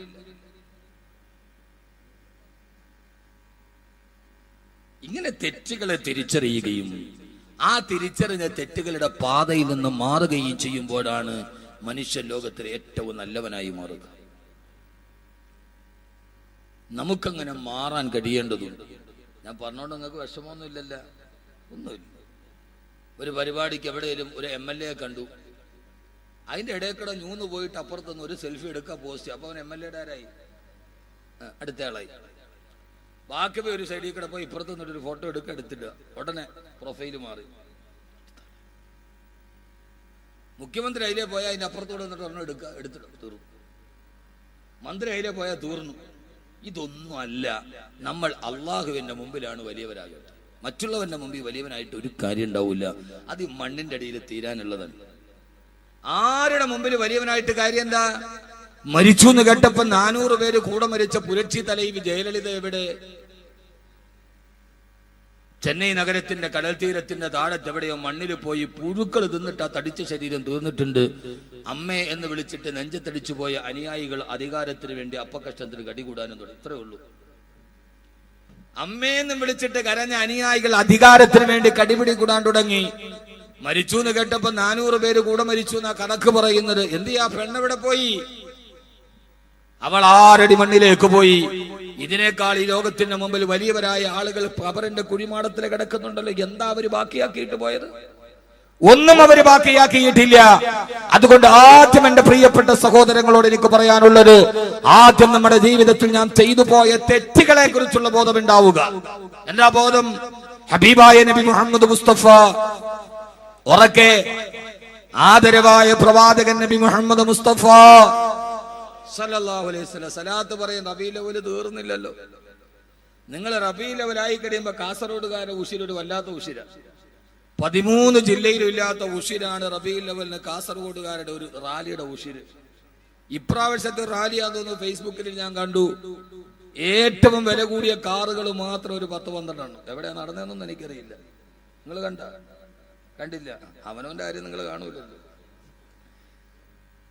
ഇങ്ങനെ തെറ്റുകളെ തിരിച്ചറിയുകയും ആ തിരിച്ചറിഞ്ഞ തെറ്റുകളുടെ പാതയിൽ നിന്ന് മാറുകയും ചെയ്യുമ്പോഴാണ് മനുഷ്യ ലോകത്തിലെ ഏറ്റവും നല്ലവനായി മാറുക. നമുക്കങ്ങനെ മാറാൻ കഴിയേണ്ടതുണ്ട്. ഞാൻ പറഞ്ഞോണ്ട് നിങ്ങൾക്ക് വിഷമമൊന്നുമില്ലല്ലോ, ഒന്നുമില്ല. ഒരു പരിപാടിക്ക് എവിടെയെങ്കിലും ഒരു MLA കണ്ടു, അതിൻ്റെ ഇടയിൽ കൂടെ ഞൂന്ന് പോയിട്ട് അപ്പുറത്തുനിന്ന് ഒരു സെൽഫി എടുക്കാൻ പോസ്റ്റ്, അപ്പോൾ അവൻ MLA ആരായി, അടുത്ത ആളായി. ബാക്കി പോയി ഒരു സൈഡിൽ കൂടെ പോയി ഇപ്പുറത്ത് നിന്നൊരു ഫോട്ടോ എടുക്കുക, എടുത്തിടുക, ഉടനെ പ്രൊഫൈല് മാറി. മുഖ്യമന്ത്രി അതിലേ പോയാൽ അതിൻ്റെ അപ്പുറത്തോടെ നിന്നിട്ട് ഒരെണ്ണം എടുക്കുക, എടുത്തിട്ട് തീർന്നു. മന്ത്രി അതിലേ പോയാൽ തീർന്നു. ഇതൊന്നും അല്ല. നമ്മൾ അള്ളാഹുവിന്റെ മുമ്പിലാണ് വലിയവരാകട്ടെ, മറ്റുള്ളവന്റെ മുമ്പിൽ വലിയവനായിട്ട് ഒരു കാര്യം ഉണ്ടാവില്ല. അത് ഈ മണ്ണിന്റെ അടിയിൽ തീരാനുള്ളതല്ല. ആരുടെ മുമ്പിൽ വലിയവനായിട്ട് കാര്യം എന്താ? മരിച്ചു എന്ന് കേട്ടപ്പോ 400 പേര് കൂടെ മരിച്ച പുരട്സി തലൈവി ജയലളിത എവിടെ? ചെന്നൈ നഗരത്തിന്റെ കടൽ തീരത്തിന്റെ താഴത്ത് എവിടെയോ മണ്ണിൽ പോയി പുഴുക്കൾ തിന്നിട്ട് ആ തടിച്ച ശരീരം തീർന്നിട്ടുണ്ട്. അമ്മേ എന്ന് വിളിച്ചിട്ട് നെഞ്ചത്തടിച്ചു പോയ അനുയായികൾ അധികാരത്തിന് വേണ്ടി അപ്പക്കഷ്ടത്തിന് കടികൂടാനും തുടങ്ങി. ഇത്രേ ഉള്ളൂ. അമ്മേന്ന് വിളിച്ചിട്ട് കരഞ്ഞ അനുയായികൾ അധികാരത്തിന് വേണ്ടി കടിപിടി കൂടാൻ തുടങ്ങി. മരിച്ചു എന്ന് കേട്ടപ്പോ 400 പേര് കൂടെ മരിച്ചു എന്നാ കണക്ക് പറയുന്നത്. എന്ത് ചെയ്യാ? പെണ്ണെവിടെ പോയി? അവൾ 6 അടി മണ്ണിലേക്ക് പോയി. ഇതിനേക്കാൾ ഈ ലോകത്തിന്റെ മുമ്പിൽ വലിയവരായ ആളുകൾ ഖബറിന്റെ കുഴിമാടത്തിൽ കിടക്കുന്നുണ്ടല്ലോ. എന്താ അവര് ബാക്കിയാക്കിയിട്ട് പോയത്? ഒന്നും അവര് ബാക്കിയാക്കിയിട്ടില്ല. അതുകൊണ്ട് ആദ്യം എന്റെ പ്രിയപ്പെട്ട സഹോദരങ്ങളോട് എനിക്ക് പറയാനുള്ളത്, ആദ്യം നമ്മുടെ ജീവിതത്തിൽ ഞാൻ ചെയ്തു പോയ തെറ്റുകളെ കുറിച്ചുള്ള ബോധം ഉണ്ടാവുക. എന്താ ബോധം? ഹബീബായ നബി മുഹമ്മദ് മുസ്തഫ, ഉറക്കെ ആദരവായ പ്രവാചകൻ നബി മുഹമ്മദ് മുസ്തഫ സല്ലല്ലാഹു അലൈഹി വസല്ലം സലാത്ത് പറയും. റബീഉൽ അവ്വൽ തീർന്നില്ലല്ലോ. നിങ്ങൾ റബീഉൽ അവ്വൽ ആയി കഴിയുമ്പോ കാസർഗോഡുകാരെ ഉശിരൊരു വല്ലാത്ത ഉശിര. 13 ജില്ലയിലും ഇല്ലാത്ത ഉശിരാണ് റബീഉൽ അവ്വലിന് കാസർഗോഡുകാരുടെ ഒരു റാലിയുടെ ഉശിര്. ഇപ്രാവശ്യത്തെ റാലിയാന്ന് തോന്നുന്നു ഫേസ്ബുക്കിൽ ഞാൻ കണ്ടു. ഏറ്റവും വില കൂടിയ കാറുകൾ മാത്രം ഒരു 10-12 എവിടെയാ നടന്നതെന്നൊന്നും എനിക്കറിയില്ല. നിങ്ങൾ കണ്ടില്ല? അവനവന്റെ കാര്യം നിങ്ങൾ കാണൂലല്ലോ.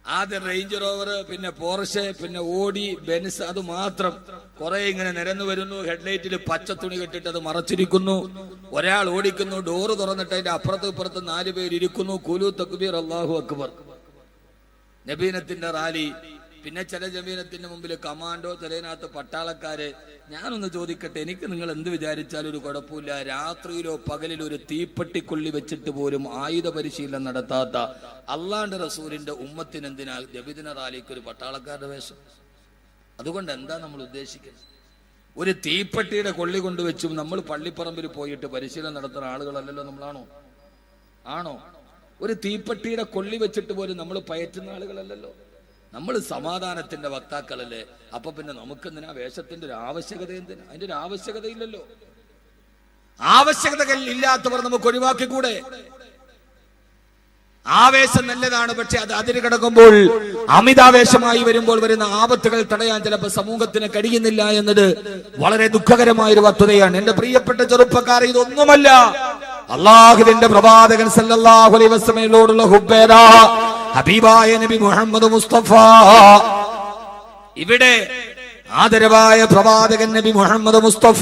ആദ്യം റേഞ്ച് റോവർ, പിന്നെ പോർഷെ, പിന്നെ ഓഡി, ബെൻസ്, അത് മാത്രം കുറെ ഇങ്ങനെ നിരന്നു വരുന്നു. ഹെഡ്ലൈറ്റിൽ പച്ച തുണി കെട്ടിട്ട് അത് മറച്ചിരിക്കുന്നു. ഒരാൾ ഓടിക്കുന്നു, ഡോറ് തുറന്നിട്ട് അതിന്റെ അപ്പുറത്തും ഇപ്പുറത്ത് 4 പേര് ഇരിക്കുന്നു. കുലു തക്ബീർ അല്ലാഹു അക്ബർ. നബീനത്തിന്റെ റാലി. പിന്നെ ചില ജമീനത്തിന്റെ മുമ്പിൽ കമാൻഡോ, ചിലതിനകത്ത് പട്ടാളക്കാര്. ഞാനൊന്ന് ചോദിക്കട്ടെ, എനിക്ക് നിങ്ങൾ എന്ത് വിചാരിച്ചാലും ഒരു കുഴപ്പമില്ല. രാത്രിയിലോ പകലിലോ ഒരു തീപ്പെട്ടിക്കൊള്ളി വെച്ചിട്ട് പോലും ആയുധ പരിശീലനം നടത്താത്ത അള്ളാന്റെ റസൂലിന്റെ ഉമ്മത്തിന് എന്തിനാ നബിദിന റാലിക്ക് ഒരു പട്ടാളക്കാരുടെ വേഷം? അതുകൊണ്ട് എന്താ നമ്മൾ ഉദ്ദേശിക്കുന്നത്? ഒരു തീപ്പെട്ടിയുടെ കൊള്ളി കൊണ്ടുവച്ചും നമ്മൾ പള്ളിപ്പറമ്പിൽ പോയിട്ട് പരിശീലനം നടത്തുന്ന ആളുകളല്ലല്ലോ നമ്മളാണോ? ആണോ? ഒരു തീപ്പെട്ടിയുടെ കൊള്ളി വെച്ചിട്ട് പോലും നമ്മൾ പയറ്റുന്ന ആളുകളല്ലല്ലോ. നമ്മൾ സമാധാനത്തിന്റെ വക്താക്കളല്ലേ. അപ്പൊ പിന്നെ നമുക്കെന്തിനാ വേഷത്തിന്റെ ഒരു ആവശ്യകത? എന്തിനാ? അതിന്റെ ഒരു ആവശ്യകതയില്ലല്ലോ. ആവശ്യകതകൾ ഇല്ലാത്തവർ നമുക്ക് ഒഴിവാക്കിക്കൂടെ? ആവേശം നല്ലതാണ്, പക്ഷെ അത് അതിര് കിടക്കുമ്പോൾ, അമിതാവേശമായി വരുമ്പോൾ വരുന്ന ആപത്തുകൾ തടയാൻ ചിലപ്പോൾ സമൂഹത്തിന് കഴിയുന്നില്ല എന്നത് വളരെ ദുഃഖകരമായ ഒരു വസ്തുതയാണ്. എന്റെ പ്രിയപ്പെട്ട ചെറുപ്പക്കാർ, ഇതൊന്നുമല്ല അള്ളാഹുവിന്റെ പ്രവാചകൻ സല്ലല്ലാഹു അലൈഹി വസല്ലമയോടുള്ള ഹുബ്ബേദാ ഹബീബായ നബി മുഹമ്മദ് മുസ്തഫ. ഇവിടെ ആദരവായ പ്രവാചകൻ നബി മുഹമ്മദ് മുസ്തഫ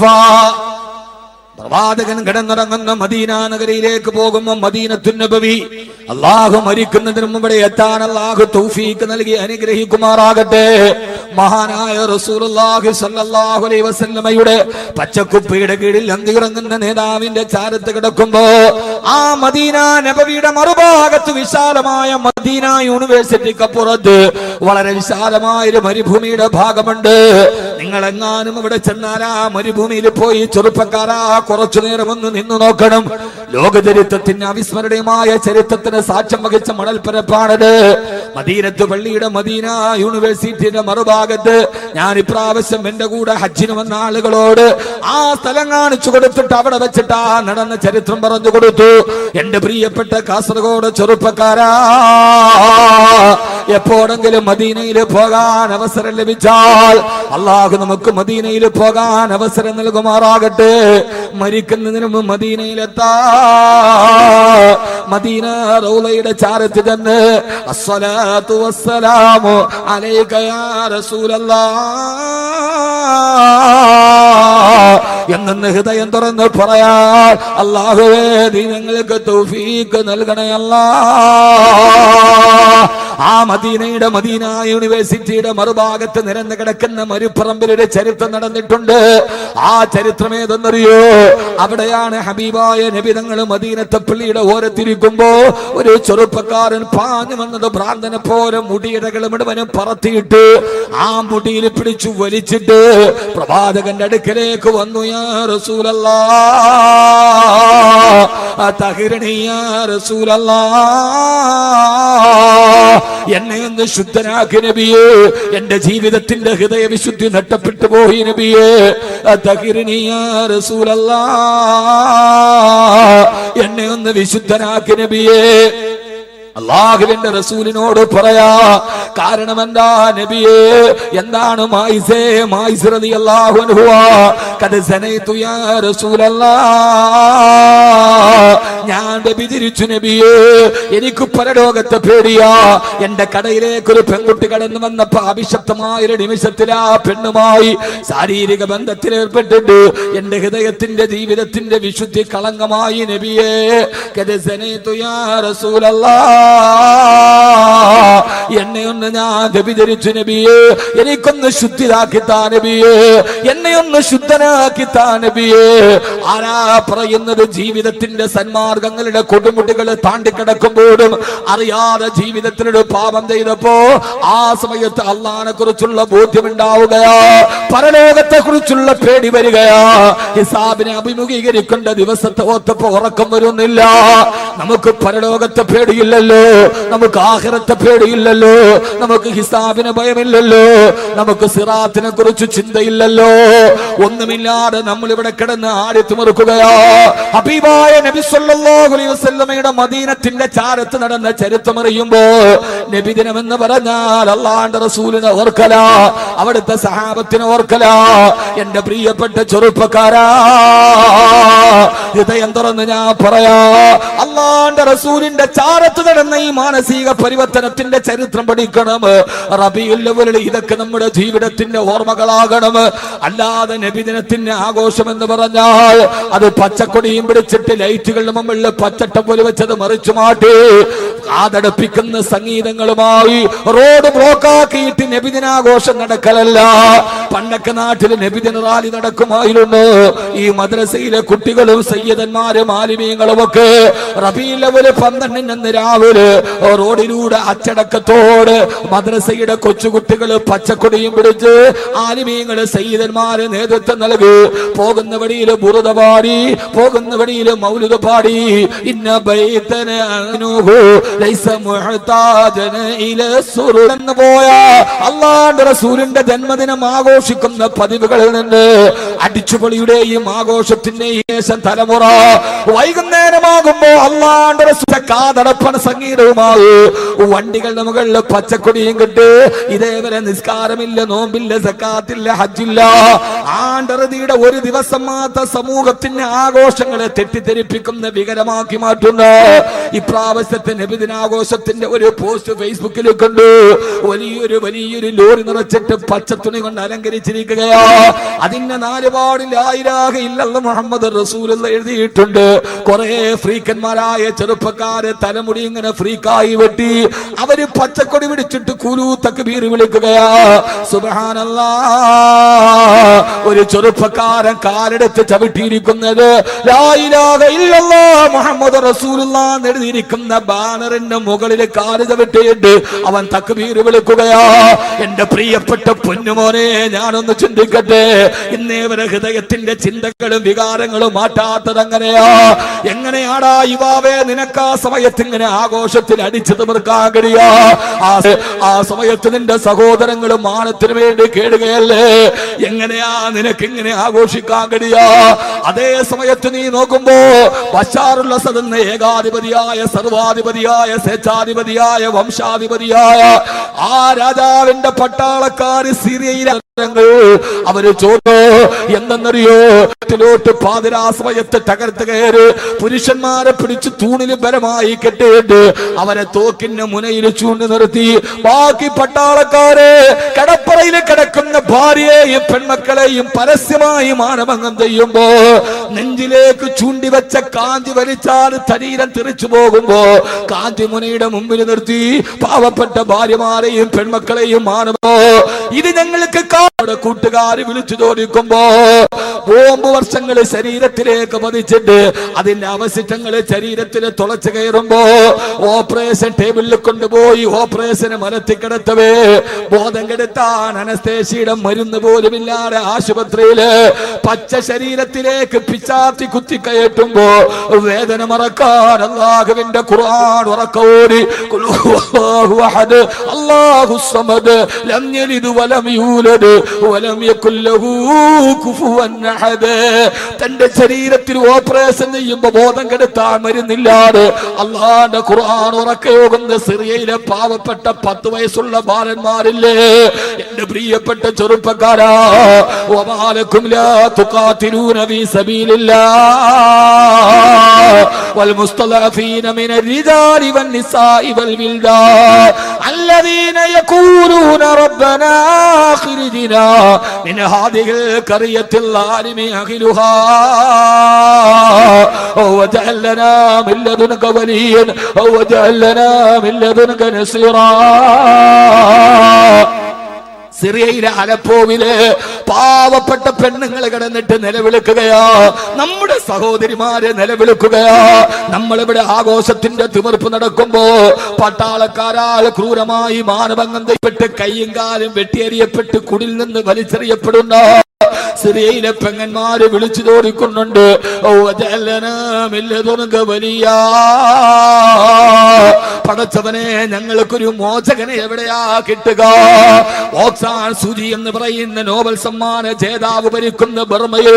പ്രവാചകൻ കിടന്നിറങ്ങുന്ന മദീന നഗരിയിലേക്ക് പോകുമ്പോൾ മദീനത്തുൻ നബവി, അള്ളാഹു മരിക്കുന്നതിന് മുമ്പ് എത്താൻ അള്ളാഹു തൗഫീഖ് നൽകി അനുഗ്രഹിക്കുമാറാകട്ടെ. മഹാനായ റസൂലുള്ളാഹി സ്വല്ലല്ലാഹു അലൈഹി വസല്ലമയുടെ പച്ചക്കുപ്പയുടെ കീഴിൽ അന്തിയിറങ്ങുന്ന നേതാവിന്റെ ചാരത്ത് കിടക്കുമ്പോ ആ മദീന നബവിയുടെ മറുഭാഗത്ത് വിശാലമായ മദീന യൂണിവേഴ്സിറ്റിക്കപ്പുറത്ത് വളരെ വിശാലമായ ഒരു മരുഭൂമിയുടെ ഭാഗമുണ്ട്. നിങ്ങൾ എങ്ങാനും ഇവിടെ ചെന്നാൽ ആ മരുഭൂമിയിൽ പോയി ചെറുപ്പക്കാരാ കുറച്ചു നേരം ഒന്ന് നിന്നു നോക്കണം. ലോക ചരിത്രത്തിന് അവിസ്മരണീയമായ ചരിത്രത്തിന് സാക്ഷ്യം വഹിച്ച മണൽപ്പരപ്പാണത്. മദീനത്ത് പള്ളിയുടെ മദീന യൂണിവേഴ്സിറ്റിയുടെ മറുഭാഗത്ത് ഞാൻ ഇപ്രാവശ്യം എന്റെ കൂടെ ഹജ്ജിന് വന്ന ആളുകളോട് ആ സ്ഥലം കാണിച്ചു കൊടുത്തിട്ട് അവിടെ വെച്ചിട്ട് ആ നടന്ന ചരിത്രം പറഞ്ഞു കൊടുത്തു. എന്റെ പ്രിയപ്പെട്ട കാസർഗോഡ് ചെറുപ്പക്കാരാ, എപ്പോഴെങ്കിലും മദീനയിൽ പോകാൻ അവസരം ലഭിച്ചാൽ അള്ളാഹു നമുക്ക് മദീനയിൽ പോകാൻ അവസരം നൽകുമാറാകട്ടെ. മരിക്കുന്നതിന് മുമ്പ് മദീനയിലെത്താ മദീന റൗളയുടെ ചാരത്ത് ചെന്ന് അസ്സലാത്തു വസ്സലാമു അലൈക യാ റസൂലല്ലാഹ് എന്നെന്ന് ഹൃദയം തുറന്ന് പറയാൻ അല്ലാഹുവേ നീ ഞങ്ങൾക്ക് തൗഫീഖ് നൽകണേ അല്ലാഹ്. ആ മദീനയുടെ മദീന യൂണിവേഴ്സിറ്റിയുടെ മറുഭാഗത്ത് നിരന്ന് കിടക്കുന്ന മരുപ്പറമ്പിലൊരു ചരിത്രം നടന്നിട്ടുണ്ട്. ആ ചരിത്രം ഏതെന്നറിയോ? അവിടെയാണ് ഹബീബായ നബി തങ്ങൾ മദീനത്തെ പള്ളിയുടെ ഓരത്തിരിക്കുമ്പോ ഒരു ചെറുപ്പക്കാരൻ പാഞ്ഞു വന്നത് ഭ്രാന്തനെ പോലെ മുടിയിടകൾ മുഴുവനും പറത്തിയിട്ട് ആ മുടിയിൽ പിടിച്ചു വലിച്ചിട്ട് പ്രവാചകന്റെ അടുക്കലേക്ക് വന്നു. യാ റസൂലല്ലാഹ് തഹ്റിനി യാ റസൂലല്ലാഹ്, എന്നെ ഒന്ന് ശുദ്ധനാക്കി നബിയേ, എന്റെ ജീവിതത്തിന്റെ ഹൃദയ വിശുദ്ധി നഷ്ടപ്പെട്ടു പോയി നബിയേ. തഹ്റിനി യാ റസൂലല്ലാഹ്, എന്നെ ഒന്ന് വിശുദ്ധനാക്കി നബിയേ. അല്ലാഹുവിന്റെ റസൂലിനോട് പറയാ. കാരണം എന്താ നബിയേ? എന്താണ് മായിസേ? മായിസ് റളിയല്ലാഹു അൻഹു ഖദ സനൈതു യാ റസൂലല്ലാഹ്, ഞാൻ വ്യഭിചരിച്ചു നബിയേ, എനിക്ക് പരലോകത്തെ പേടിയാ. എന്റെ കടയിലേക്ക് ഒരു പെൺകുട്ടി കടന്നു വന്നപ്പോ അഭിശപ്തമായ ഒരു നിമിഷത്തിൽ ആ പെണ്ണുമായി ശാരീരിക ബന്ധത്തിൽ ഏർപ്പെട്ടിട്ട് എന്റെ ഹൃദയത്തിന്റെ ജീവിതത്തിന്റെ വിശുദ്ധി കളങ്കമായി നബിയേ. ഖദ സനൈതു യാ റസൂലല്ലാഹ്, എന്നെ ഒന്ന് ഞാൻ വ്യഭിചരിച്ചു നബിയേ, എനിക്കൊന്ന് ശുദ്ധിതാക്കി താ നബിയേ, എന്നെ ഒന്ന് ശുദ്ധനാക്കി താ നബിയേ. ആരാ പറയുന്നത്? ജീവിതത്തിന്റെ സന്മാർഗങ്ങളുടെ കൊടുമുടികൾ താണ്ടിക്കിടക്കുമ്പോഴും അറിയാതെ ജീവിതത്തിലൊരു പാപം ചെയ്തപ്പോ ആ സമയത്ത് അള്ളാഹിനെ കുറിച്ചുള്ള ബോധ്യമുണ്ടാവുകയാ, പരലോകത്തെ കുറിച്ചുള്ള പേടി വരികയാ. ഹിസാബിനെ അഭിമുഖീകരിക്കേണ്ട ദിവസത്തെ ഓർത്തപ്പോ ഉറക്കം വരുന്നില്ല. നമുക്ക് പരലോകത്തെ പേടിയില്ലല്ലോ, നമുക്ക് ആഖിറത്തെ പേടിയില്ലല്ലോ, നമുക്ക് ഹിസാബിന് ഭയമില്ലല്ലോ, നമുക്ക് സിറാത്തിനെ കുറിച്ച് ചിന്തയില്ലല്ലോ. ഒന്നുമില്ലാതെ നമ്മൾ ഇവിടെ കിടന്ന് ആടിത്തുമറുക്കുകയാ. ഹബീബായ നബി സല്ലല്ലാഹു അലൈഹി വസല്ലമയുടെ മദീനത്തിന്റെ ചാരത്ത് നടന്ന ചരിത്രം അറിയുമ്പോ നബിദിനം എന്ന് പറഞ്ഞാൽ അല്ലാഹുവിന്റെ റസൂലിനെ ഓർക്കല, അവിടുത്തെ സഹാബത്തിനെ ഓർക്കല. എന്റെ പ്രിയപ്പെട്ട ചെറുപ്പക്കാരാ, ഹൃദയം തുറന്ന് ഞാൻ പറയാ, അല്ലാഹുവിന്റെ റസൂലിന്റെ ചാരത്ത് നടന്ന ഈ മാനസിക പരിവർത്തനത്തിന്റെ ചരിത്രം പഠിക്കണം. റബീഉൽ അവ്വൽ ഇതൊക്കെ നമ്മുടെ ജീവിതത്തിന്റെ ഓർമ്മകളാകണം. അല്ലാതെ നബിദിനത്തിന്റെ ആഘോഷം എന്ന് പറഞ്ഞാൽ അത് പച്ചക്കൊടിയും പിടിച്ചിട്ട് ലൈറ്റുകളുടെ മുമ്പിൽ പച്ചട്ടം പോലെ വെച്ചത് മറിച്ചു മാറ്റി കാതടപ്പിക്കുന്ന സംഗീതങ്ങളുമായി റോഡ് ബ്ലോക്കാക്കിയിട്ട് നബിദിനാഘോഷം നടക്കലല്ല. പണ്ടൊക്കെ നാട്ടിൽ നബിദിന റാലി നടക്കുമായിരുന്നു. ഈ മദ്രസയിലെ കുട്ടികളും സയ്യിദന്മാരും ആലിമീങ്ങളും ഒക്കെ റബീഉൽ അവ്വൽ 12 രാവിലെ റോഡിലൂടെ അച്ചടക്കത്തോട് മദ്രസയുടെ കൊച്ചുകുട്ടികള് പച്ചക്കൊടിയും പിടിച്ച് ആലിമീങ്ങള് സയ്യിദന്മാര് നേതൃത്വം നൽകി പോകുന്ന വഴിയില് ബുറുദ പാടി, പോകുന്ന വഴിയില് മൗലിദ് പാടി. ഇന്ന ബൈതന അൻഹു ലൈസ മുഹ്താജന ഇലാ സുറൂർ എന്ന് പോയ അല്ലാഹുവിന്റെ റസൂലിന്റെ ജന്മദിനം ആഘോഷിക്കുന്ന പതിവുകളിൽ നിന്ന് അടിച്ചുപൊളിയുടെയും ആഘോഷത്തിന്റെയും ശേഷം തലമുറ വൈകുന്നേരമാകുമ്പോ അല്ലാഹുവിന്റെ റസൂലിന്റെ കാതടപ്പണ സംഗീതവുമായി വണ്ടികളുടെ മുകളിൽ പച്ചക്കൊടിയും കിട്ട് ഇതേവരെ നിസ്കാരമില്ല, നോമ്പില്ല, സക്കാത്തില്ല, ഹജ്ജില്ല. ആണ്ടറുതിയുടെ ഒരു ദിവസം മാത്രം സമൂഹത്തിന്റെ ആഘോഷങ്ങളെ തെറ്റിദ്ധരിപ്പിക്കുന്ന വികരമാക്കി മാറ്റുന്ന ഇപ്രാവശ്യത്തെ നബിദിനാഘോഷത്തിന്റെ ഒരു പോസ്റ്റ് ഫേസ്ബുക്കിൽ കണ്ടു. വലിയൊരു ലോറി നിറച്ചിട്ട് പച്ചത്തുണി കൊണ്ട് അലങ്കരിച്ചിരിക്കുകയാ. അതിന്റെ 4 പാടിൽ ലാ ഇലാഹ ഇല്ലല്ലാഹ് മുഹമ്മദ് റസൂലുള്ളാഹ് എഴുതിയിട്ടുണ്ട്. കുറെ ഫ്രീക്കന്മാരായ ചെറുപ്പക്കാര് തലമുടി ഇങ്ങനെ ഫ്രീക്കായി വെട്ടി അവര് പച്ചക്കൊടി പിടിച്ചിട്ട് കുലു തക്ബീർ വിളിക്കുകയാ. സുബ്ഹാനല്ലാഹ്, ഒരു ചെറുപ്പക്കാരൻ കാലെടുത്ത് ചവിട്ടിയിരിക്കുന്നത് ലാ ഇലാഹ ഇല്ലല്ലാഹ് മുഹമ്മദ് റസൂലുള്ളാഹ് എഴുതിയിരിക്കുന്ന ബാനറിന്റെ മുകളിൽ കാല് ചവിട്ടിയിട്ട് അവൻ തക്ബീർ വിളിക്കുകയാ. എന്റെ പ്രിയപ്പെട്ട പൊന്നുമോനെ, ഞാനൊന്ന് ചിന്തിക്കട്ടെ, ഇന്നേവരെ ഹൃദയത്തിന്റെ ചിന്തകളും വികാരങ്ങളും മാറ്റാത്തത് എങ്ങനെയാ? എങ്ങനെയാടാ യുവാവേ നിനക്ക് ആ സമയത്ത് ഇങ്ങനെ ആഘോഷത്തിൽ അടിച്ചു തീർക്കാൻ കഴിയാ? ആ സമയത്ത് നിന്റെ സഹോദരങ്ങളും മാനത്തിന് വേണ്ടി കേടുകയല്ലേ? എങ്ങനെയാ നിനക്ക് ഇങ്ങനെ ആഘോഷിക്കാൻ കഴിയാ? അതേ സമയത്ത് നീ നോക്കുമ്പോ ബശാറുൽ അസദ് എന്ന ഏകാധിപതിയായ സർവാധിപതിയായ സ്വേച്ഛാധിപതിയായ വംശാധിപതിയായ ആ രാജാവിന്റെ പട്ടാളക്കാര് സിറിയയിലെ അവര് ചോദിച്ചു, എന്തെന്നറിയോ? ോട്ട് പാതിരാസമയത്ത് തകർത്ത് കയറ് പുരുഷന്മാരെ പിടിച്ച് തൂണിൽ ബലമായി കെട്ടിയിട്ട് അവരെ തോക്കിന്റെ മുനയിൽ ചൂണ്ടി നിർത്തി ബാക്കി പട്ടാളക്കാരെ കടപ്പറയിൽ കിടക്കുന്ന ഭാര്യയെയും പെൺമക്കളെയും പരസ്യമായി മാനഭംഗം ചെയ്യുമ്പോ നെഞ്ചിലേക്ക് ചൂണ്ടിവെച്ച കാന്തി വലിച്ചാൽ ശരീരം തെറിച്ചു പോകുമ്പോ കാന്തി മുനയുടെ മുമ്പിൽ നിർത്തി പാവപ്പെട്ട ഭാര്യമാരെയും പെൺമക്കളെയും മാനവോ ഇത് ഞങ്ങൾക്ക് കൂട്ടുകാർ വിളിച്ചു ചോദിക്കുമ്പോ ബോംബ് വർഷങ്ങൾ ശരീരത്തിലേക്ക് പതിച്ചിട്ട് അതിന്റെ അവശിഷ്ടങ്ങൾ ശരീരത്തിൽ തുളച്ചു കയറുമ്പോ ഓപ്പറേഷൻ ടേബിളിൽ കൊണ്ടുപോയി ഓപ്പറേഷന് മരത്തി കിടത്തവേ ബോധം കെടുത്താൻ അനസ്തേഷ്യയുടെ മരുന്ന് പോലുമില്ലാതെ ആശുപത്രിയില് പച്ച ശരീരത്തിലേക്ക് പിച്ചാത്തി കുത്തിക്കയറ്റുമ്പോ വേദന മറക്കാൻ അല്ലാഹുവിന്റെ ഖുർആൻ ഉറക്കോടി അല്ലാഹു സമദ് ലം യലിദ് വലം യൂലദ് വലം യകുൽ ലഹു കുഫുവൻ അഹദ്. തന്റെ ശരീരത്തിൽ ഓപ്പറേഷൻ ചെയ്യുമ്പോ ബോധം കെടുത്താൻ മരുന്നില്ലാതെ അല്ലാഹുവിന്റെ ഖുർആൻ ഉറക്കയോകുന്ന സിറിയയിലെ പാവപ്പെട്ട 10 വയസ്സുള്ള ബാലന്മാരില്ലേ എന്റെ പ്രിയപ്പെട്ട ചെറുപ്പക്കാരാ, വമാലക്കും ലാ തുഖാതിലൂന ഫീ സബീലില്ലാഹ് വൽമുസ്തളഫീന മിനർ റിജാലി വന്നിസാഇ വൽവിൽദാൻ الذين يقولون ربنا اخرجنا من هذه القرية الظالم أهلها واجعل لنا من لدنك وليا واجعل لنا من لدنك نصيرا. സിറിയയിലെ അലപ്പോവില് പാവപ്പെട്ട പെണ്ണുങ്ങൾ കിടന്നിട്ട് നിലവിളിക്കുകയാ, നമ്മുടെ സഹോദരിമാരെ നിലവിളിക്കുകയാ. നമ്മളിവിടെ ആഘോഷത്തിന്റെ തിമിർപ്പ് നടക്കുമ്പോ പട്ടാളക്കാരാൽ ക്രൂരമായി മാനഭംഗം ചെയ്യപ്പെട്ട് കയ്യും കാലും വെട്ടിയെറിയപ്പെട്ട് കുടിൽ നിന്ന് വലിച്ചെറിയപ്പെടുന്ന സിറിയയിലെ പെങ്ങന്മാര് വിളിച്ചു തോടിക്കുന്നുണ്ട്, പടച്ചവനെ ഞങ്ങൾക്കൊരു മോചകനെ എവിടെയാ കിട്ടുക? ഓക്സാൻ സൂചി എന്ന് പറയുന്ന നോബൽ സമ്മാന ജേതാവ് ഭരിക്കുന്ന ബർമയിൽ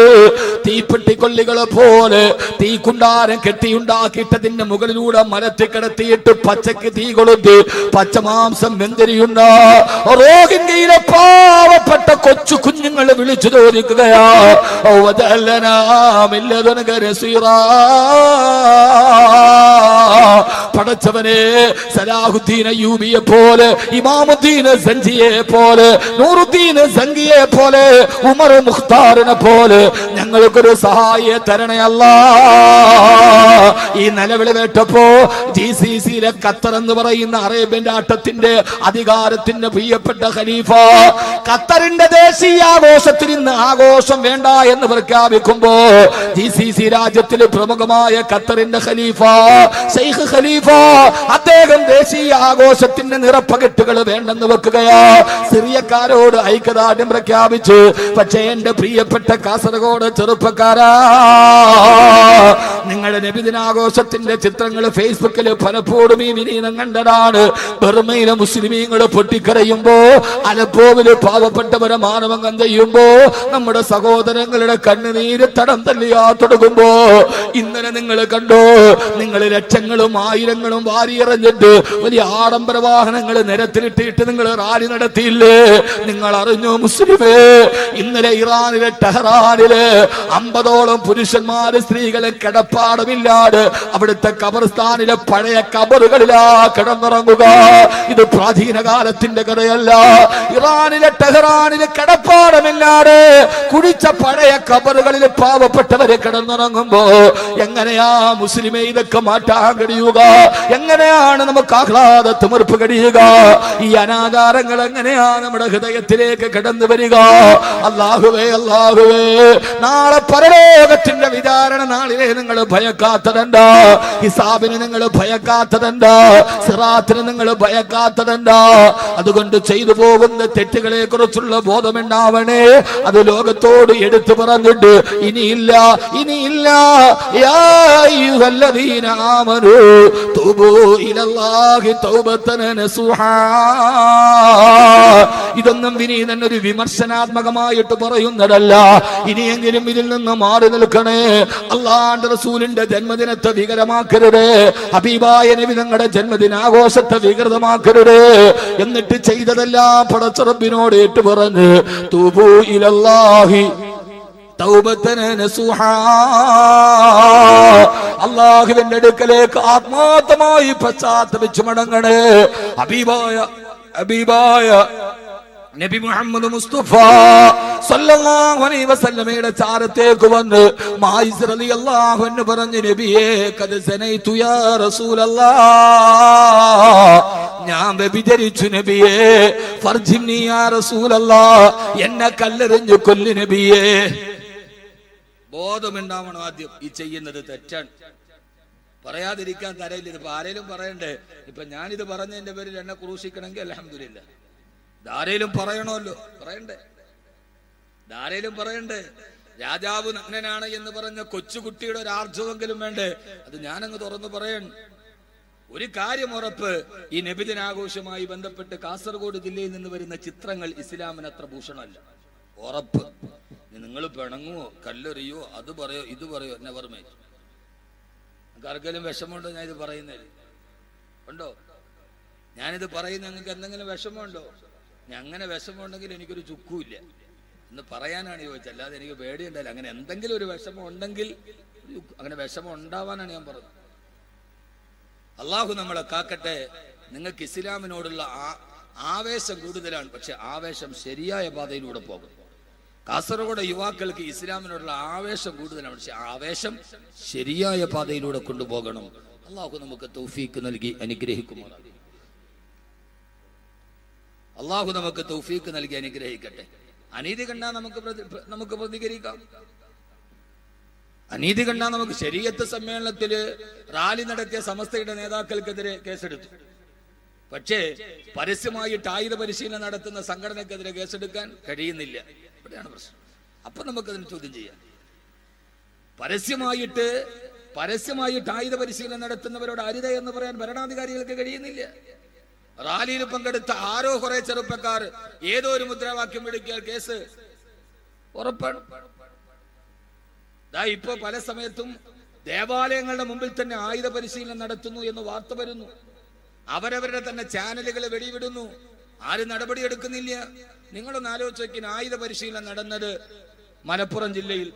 തീപ്പെട്ടിക്കൊള്ളികളെ പോലെ തീക്കുണ്ടാരം കെട്ടിയുണ്ടാക്കിയിട്ടതിന്റെ മുകളിലൂടെ മരത്തിൽ കിടത്തിയിട്ട് പച്ചക്ക് തീ കൊളുത്തി പച്ചമാംസം വെന്തിരിയുന്ന റോഹിംഗ്യയിലെ പാവപ്പെട്ട കൊച്ചു കുഞ്ഞുങ്ങൾ വിളിച്ചു ചോദിക്കുകയാ, പടച്ചവനെ സലാഹുദ്ദീൻ അയ്യൂബിയെ പോലെ ഇമാമുദ്ദീൻ സഞ്ജിയെ പോലെ നൂറുദ്ദീൻ സംഗിയെ പോലെ ഉമർ മുഖ്താറിനെ പോലെ ഞങ്ങൾക്കൊരു സഹായിയെ തരണേ അല്ലാ. ഈ നിലവിളി കേട്ടപ്പോ GCCയിലെ ഖത്തർ എന്ന് പറയുന്ന അറേബ്യൻ രാഷ്ട്രത്തിന്റെ അധികാരത്തിന്റെ പ്രിയപ്പെട്ട ഖലീഫ ഖത്തറിന്റെ ദേശീയ ആഘോഷത്തിൽ ഇന്ന് ആഘോഷം വേണ്ട എന്ന് പ്രഖ്യാപിക്കുമ്പോ GCC രാജ്യത്തിൽ പ്രമുഖമായ ഖത്തറിന്റെ ഖലീഫ ശൈഖ് ഖലീഫ അദ്ദേഹം ദേശീയ ആഘോഷത്തിന്റെ നിറപ്പകറ്റുകൾ വേണ്ടെന്ന് വെക്കുകയാ. സിറിയക്കാരോട് ഐക്യദാർഢ്യം പ്രഖ്യാപിച്ചു. പക്ഷേ എന്റെ പ്രിയപ്പെട്ട കാസർഗോഡ് ചെറുപ്പക്കാരാ, നിങ്ങളുടെ നബിദിനാഘോഷത്തിന്റെ ചിത്രങ്ങൾ ഫേസ്ബുക്കിൽ പലപ്പോഴും ഈ വിനീതം കണ്ടതാണ്. ബർമയിലെ മുസ്ലിമീങ്ങൾ പൊട്ടിക്കരയുമ്പോ അലപ്പോവില് പാവപ്പെട്ടവരെ മാനഭംഗം ചെയ്യുമ്പോ നമ്മുടെ സഹോദരങ്ങളുടെ കണ്ണുനീര് തടം തല്ലിയാ തുടങ്ങുമ്പോ ഇന്നലെ നിങ്ങൾ കണ്ടോ, നിങ്ങൾ ലക്ഷങ്ങളും ആയിരങ്ങളും വാരിയെറിഞ്ഞിട്ട് വലിയ ആഡംബര വാഹനങ്ങൾ നിരത്തിലിട്ടിട്ട് നിങ്ങൾ റാലി നടത്തിയില്ലേ? നിങ്ങൾ അറിഞ്ഞോ മുസ്ലിമേ, ഇന്നലെ ഇറാനിലെ ടെഹ്റാനില് 50ഓളം പുരുഷന്മാര് സ്ത്രീകളെ കിടപ്പാടമില്ലാതെ അവിടുത്തെ ഖബർസ്ഥാനിലെ പഴയ ഖബറുകളിലാ കിടന്നിറങ്ങുക. ഇത് പ്രാചീന കാലത്തിന്റെ കഥയല്ല. ഇറാനിലെ ടെഹ്റാനില് കിടപ്പാടമില്ലാതെ കുടിച്ച പഴയ ഖബറുകളിൽ പാവപ്പെട്ടവരെ കിടന്നിറങ്ങുമ്പോ എങ്ങനെയാ മുസ്ലിമേ ഇതൊക്കെ മാറ്റാൻ കഴിയുക? എങ്ങനെയാണ് നമുക്ക് ആഹ്ലാദ തിമിർപ്പ് കഴിയുക? ഈ അനാചാരങ്ങൾ എങ്ങനെയാ നമ്മുടെ ഹൃദയത്തിലേക്ക് കടന്നു വരിക? അല്ലാഹുവേ, അല്ലാഹുവേ, നാളെ പരലോകത്തിന്റെ വിചാരണ നാളിലെ നിങ്ങൾ ഭയക്കാത്തതെന്താ? ഹിസാബിന് നിങ്ങൾ ഭയക്കാത്തതെന്താ? സിറാത്തിന് നിങ്ങൾ ഭയക്കാത്തതെന്താ? അതുകൊണ്ട് ചെയ്തു പോകുന്ന തെറ്റുകളെ കുറിച്ചുള്ള ബോധമുണ്ടാവണേ. അത് ലോകത്തോട് എടുത്തു പറഞ്ഞിട്ട് ഇനിയില്ല, ഇനിയില്ല. യാ അയ്യുഹല്ലദീന ആമനൂ തൂബൂ ഇലല്ലാഹി തൗബതൻ നസൂഹാ. ഇതൊന്നും വിനീതൻ ഒരു വിമർശനാത്മകമായിട്ട് പറയുന്നതല്ല. ഇനിയെങ്കിലും ഇതിൽ നിന്ന് മാറി നിൽക്കണേ. അല്ലാഹുവിന്റെ റസൂലിന്റെ ജന്മദിനത്തെ വികരമാക്കരുത്. ഹബീബായ നബി തങ്ങളുടെ ജന്മദിനാഘോഷത്തെ വികൃതമാക്കരുത്. എന്നിട്ട് ചെയ്തതെല്ലാം പടച്ച റബ്ബിനോട് ഏറ്റു പറഞ്ഞ് തൂബൂ ഇലല്ലാഹി തൗബതന നസുഹാ, അല്ലാഹുവിന്റെ അടുക്കലേക്ക് ആത്മാർത്ഥമായി പശ്ചാത്തപിച്ചു മടങ്ങണേ. ഹബീബായ നബി മുഹമ്മദ് മുസ്തഫ സല്ലല്ലാഹു അലൈഹി വസല്ലമയുടെ ചാരത്തേക്ക് വന്ന് മായിസ് റളിയല്ലാഹു അൻഹു പറഞ്ഞു, നബിയേ ഖദ് സനൈതു യാ റസൂലല്ലാഹ്, ഞാൻ വ്യഭിചരിച്ചു നബിയേ, ഫർജിംനി യാ റസൂലല്ലാഹ്, എന്നെ കല്ലെറിഞ്ഞു കൊല്ലു നബിയേ. ബോധമുണ്ടാവണം ആദ്യം ഈ ചെയ്യുന്നത് തെറ്റാണ്. പറയാതിരിക്കാൻ തരയില്ല. ഇതിപ്പോ ആരേലും പറയണ്ടേ? ഇപ്പൊ ഞാനിത് പറഞ്ഞതിന്റെ പേരിൽ എന്നെ ക്രൂശിക്കണമെങ്കിൽ അൽഹംദുലില്ലാഹ്, ധാരയിലും പറയണമല്ലോ, പറയണ്ടേ. രാജാവ് നഗ്നനാണ് എന്ന് പറഞ്ഞ കൊച്ചുകുട്ടിയുടെ ഒരു ആർജവെങ്കിലും വേണ്ടേ? അത് ഞാനങ്ങ് തുറന്നു പറയണം. ഒരു കാര്യം ഉറപ്പ്, ഈ നബിദിനാഘോഷവുമായി ബന്ധപ്പെട്ട് കാസർഗോഡ് ജില്ലയിൽ നിന്ന് വരുന്ന ചിത്രങ്ങൾ ഇസ്ലാമിന് അത്ര ഭൂഷണമല്ല. ഉറപ്പ്. നിങ്ങൾ പിണങ്ങുവോ, കല്ലെറിയോ, അത് പറയോ, ഇത് പറയോ, നെവർ മൈൻഡ്. നിങ്ങൾക്ക് ആർക്കെങ്കിലും വിഷമമുണ്ടോ ഞാൻ ഇത് പറയുന്നതിൽ? ഉണ്ടോ? ഞാനിത് പറയുന്ന നിങ്ങൾക്ക് എന്തെങ്കിലും വിഷമമുണ്ടോ? അങ്ങനെ വിഷമമുണ്ടെങ്കിൽ എനിക്കൊരു ചുക്കുമില്ല എന്ന് പറയാനാണ് ചോദിച്ചത്, അല്ലാതെ എനിക്ക് പേടിയുണ്ടല്ലോ. അങ്ങനെ എന്തെങ്കിലും ഒരു വിഷമം ഉണ്ടെങ്കിൽ, അങ്ങനെ വിഷമം ഉണ്ടാവാനാണ് ഞാൻ പറഞ്ഞത്. അള്ളാഹു നമ്മളെ കാക്കട്ടെ. നിങ്ങൾക്ക് ഇസ്ലാമിനോടുള്ള ആവേശം കൂടുതലാണ്, പക്ഷെ ആവേശം ശരിയായ പാതയിലൂടെ പോകും. കാസർഗോഡ് യുവാക്കൾക്ക് ഇസ്ലാമിനോടുള്ള ആവേശം കൂടുതലാണ്, പക്ഷെ ആവേശം ശരിയായ പാതയിലൂടെ കൊണ്ടുപോകണം. അള്ളാഹു നമുക്ക് തൗഫീക്ക് നൽകി അനുഗ്രഹിക്കുമാറാകട്ടെ. അള്ളാഹു നമുക്ക് തൗഫീക്ക് നൽകി അനുഗ്രഹിക്കട്ടെ. അനീതി കണ്ടാൽ നമുക്ക് പ്രതികരിക്കാം. അനീതി കണ്ടാൽ നമുക്ക് ശരീഅത്ത് സമ്മേളനത്തില് റാലി നടത്തിയ സമസ്തയുടെ നേതാക്കൾക്കെതിരെ കേസെടുത്തു. പക്ഷേ പരസ്യമായിട്ട് ആയുധ പരിശീലനം നടത്തുന്ന സംഘടനക്കെതിരെ കേസെടുക്കാൻ കഴിയുന്നില്ല. ഇവിടെയാണ് പ്രശ്നം. അപ്പൊ നമുക്കതിന് ചോദ്യം ചെയ്യാം. പരസ്യമായിട്ട് ആയുധ പരിശീലനം നടത്തുന്നവരോട് അരുത എന്ന് പറയാൻ ഭരണാധികാരികൾക്ക് കഴിയുന്നില്ല. റാലിയിൽ പങ്കെടുത്ത ആരോ കുറെ ചെറുപ്പക്കാർ ഏതോ ഒരു മുദ്രാവാക്യം വിളിക്കാൻ കേസ് ഉറപ്പാണ്. ഇപ്പൊ പല സമയത്തും ദേവാലയങ്ങളുടെ മുമ്പിൽ തന്നെ ആയുധ പരിശീലനം നടത്തുന്നു എന്ന് വാർത്ത വരുന്നു. അവരവരുടെ തന്നെ ചാനലുകളെ വെടിവിടുന്നു. ആരും നടപടി എടുക്കുന്നില്ല. നിങ്ങളൊന്ന് ആലോചിച്ച് നോക്കിയാൽ ആയുധ പരിശീലനം നടന്നത് മലപ്പുറം ജില്ലയിൽ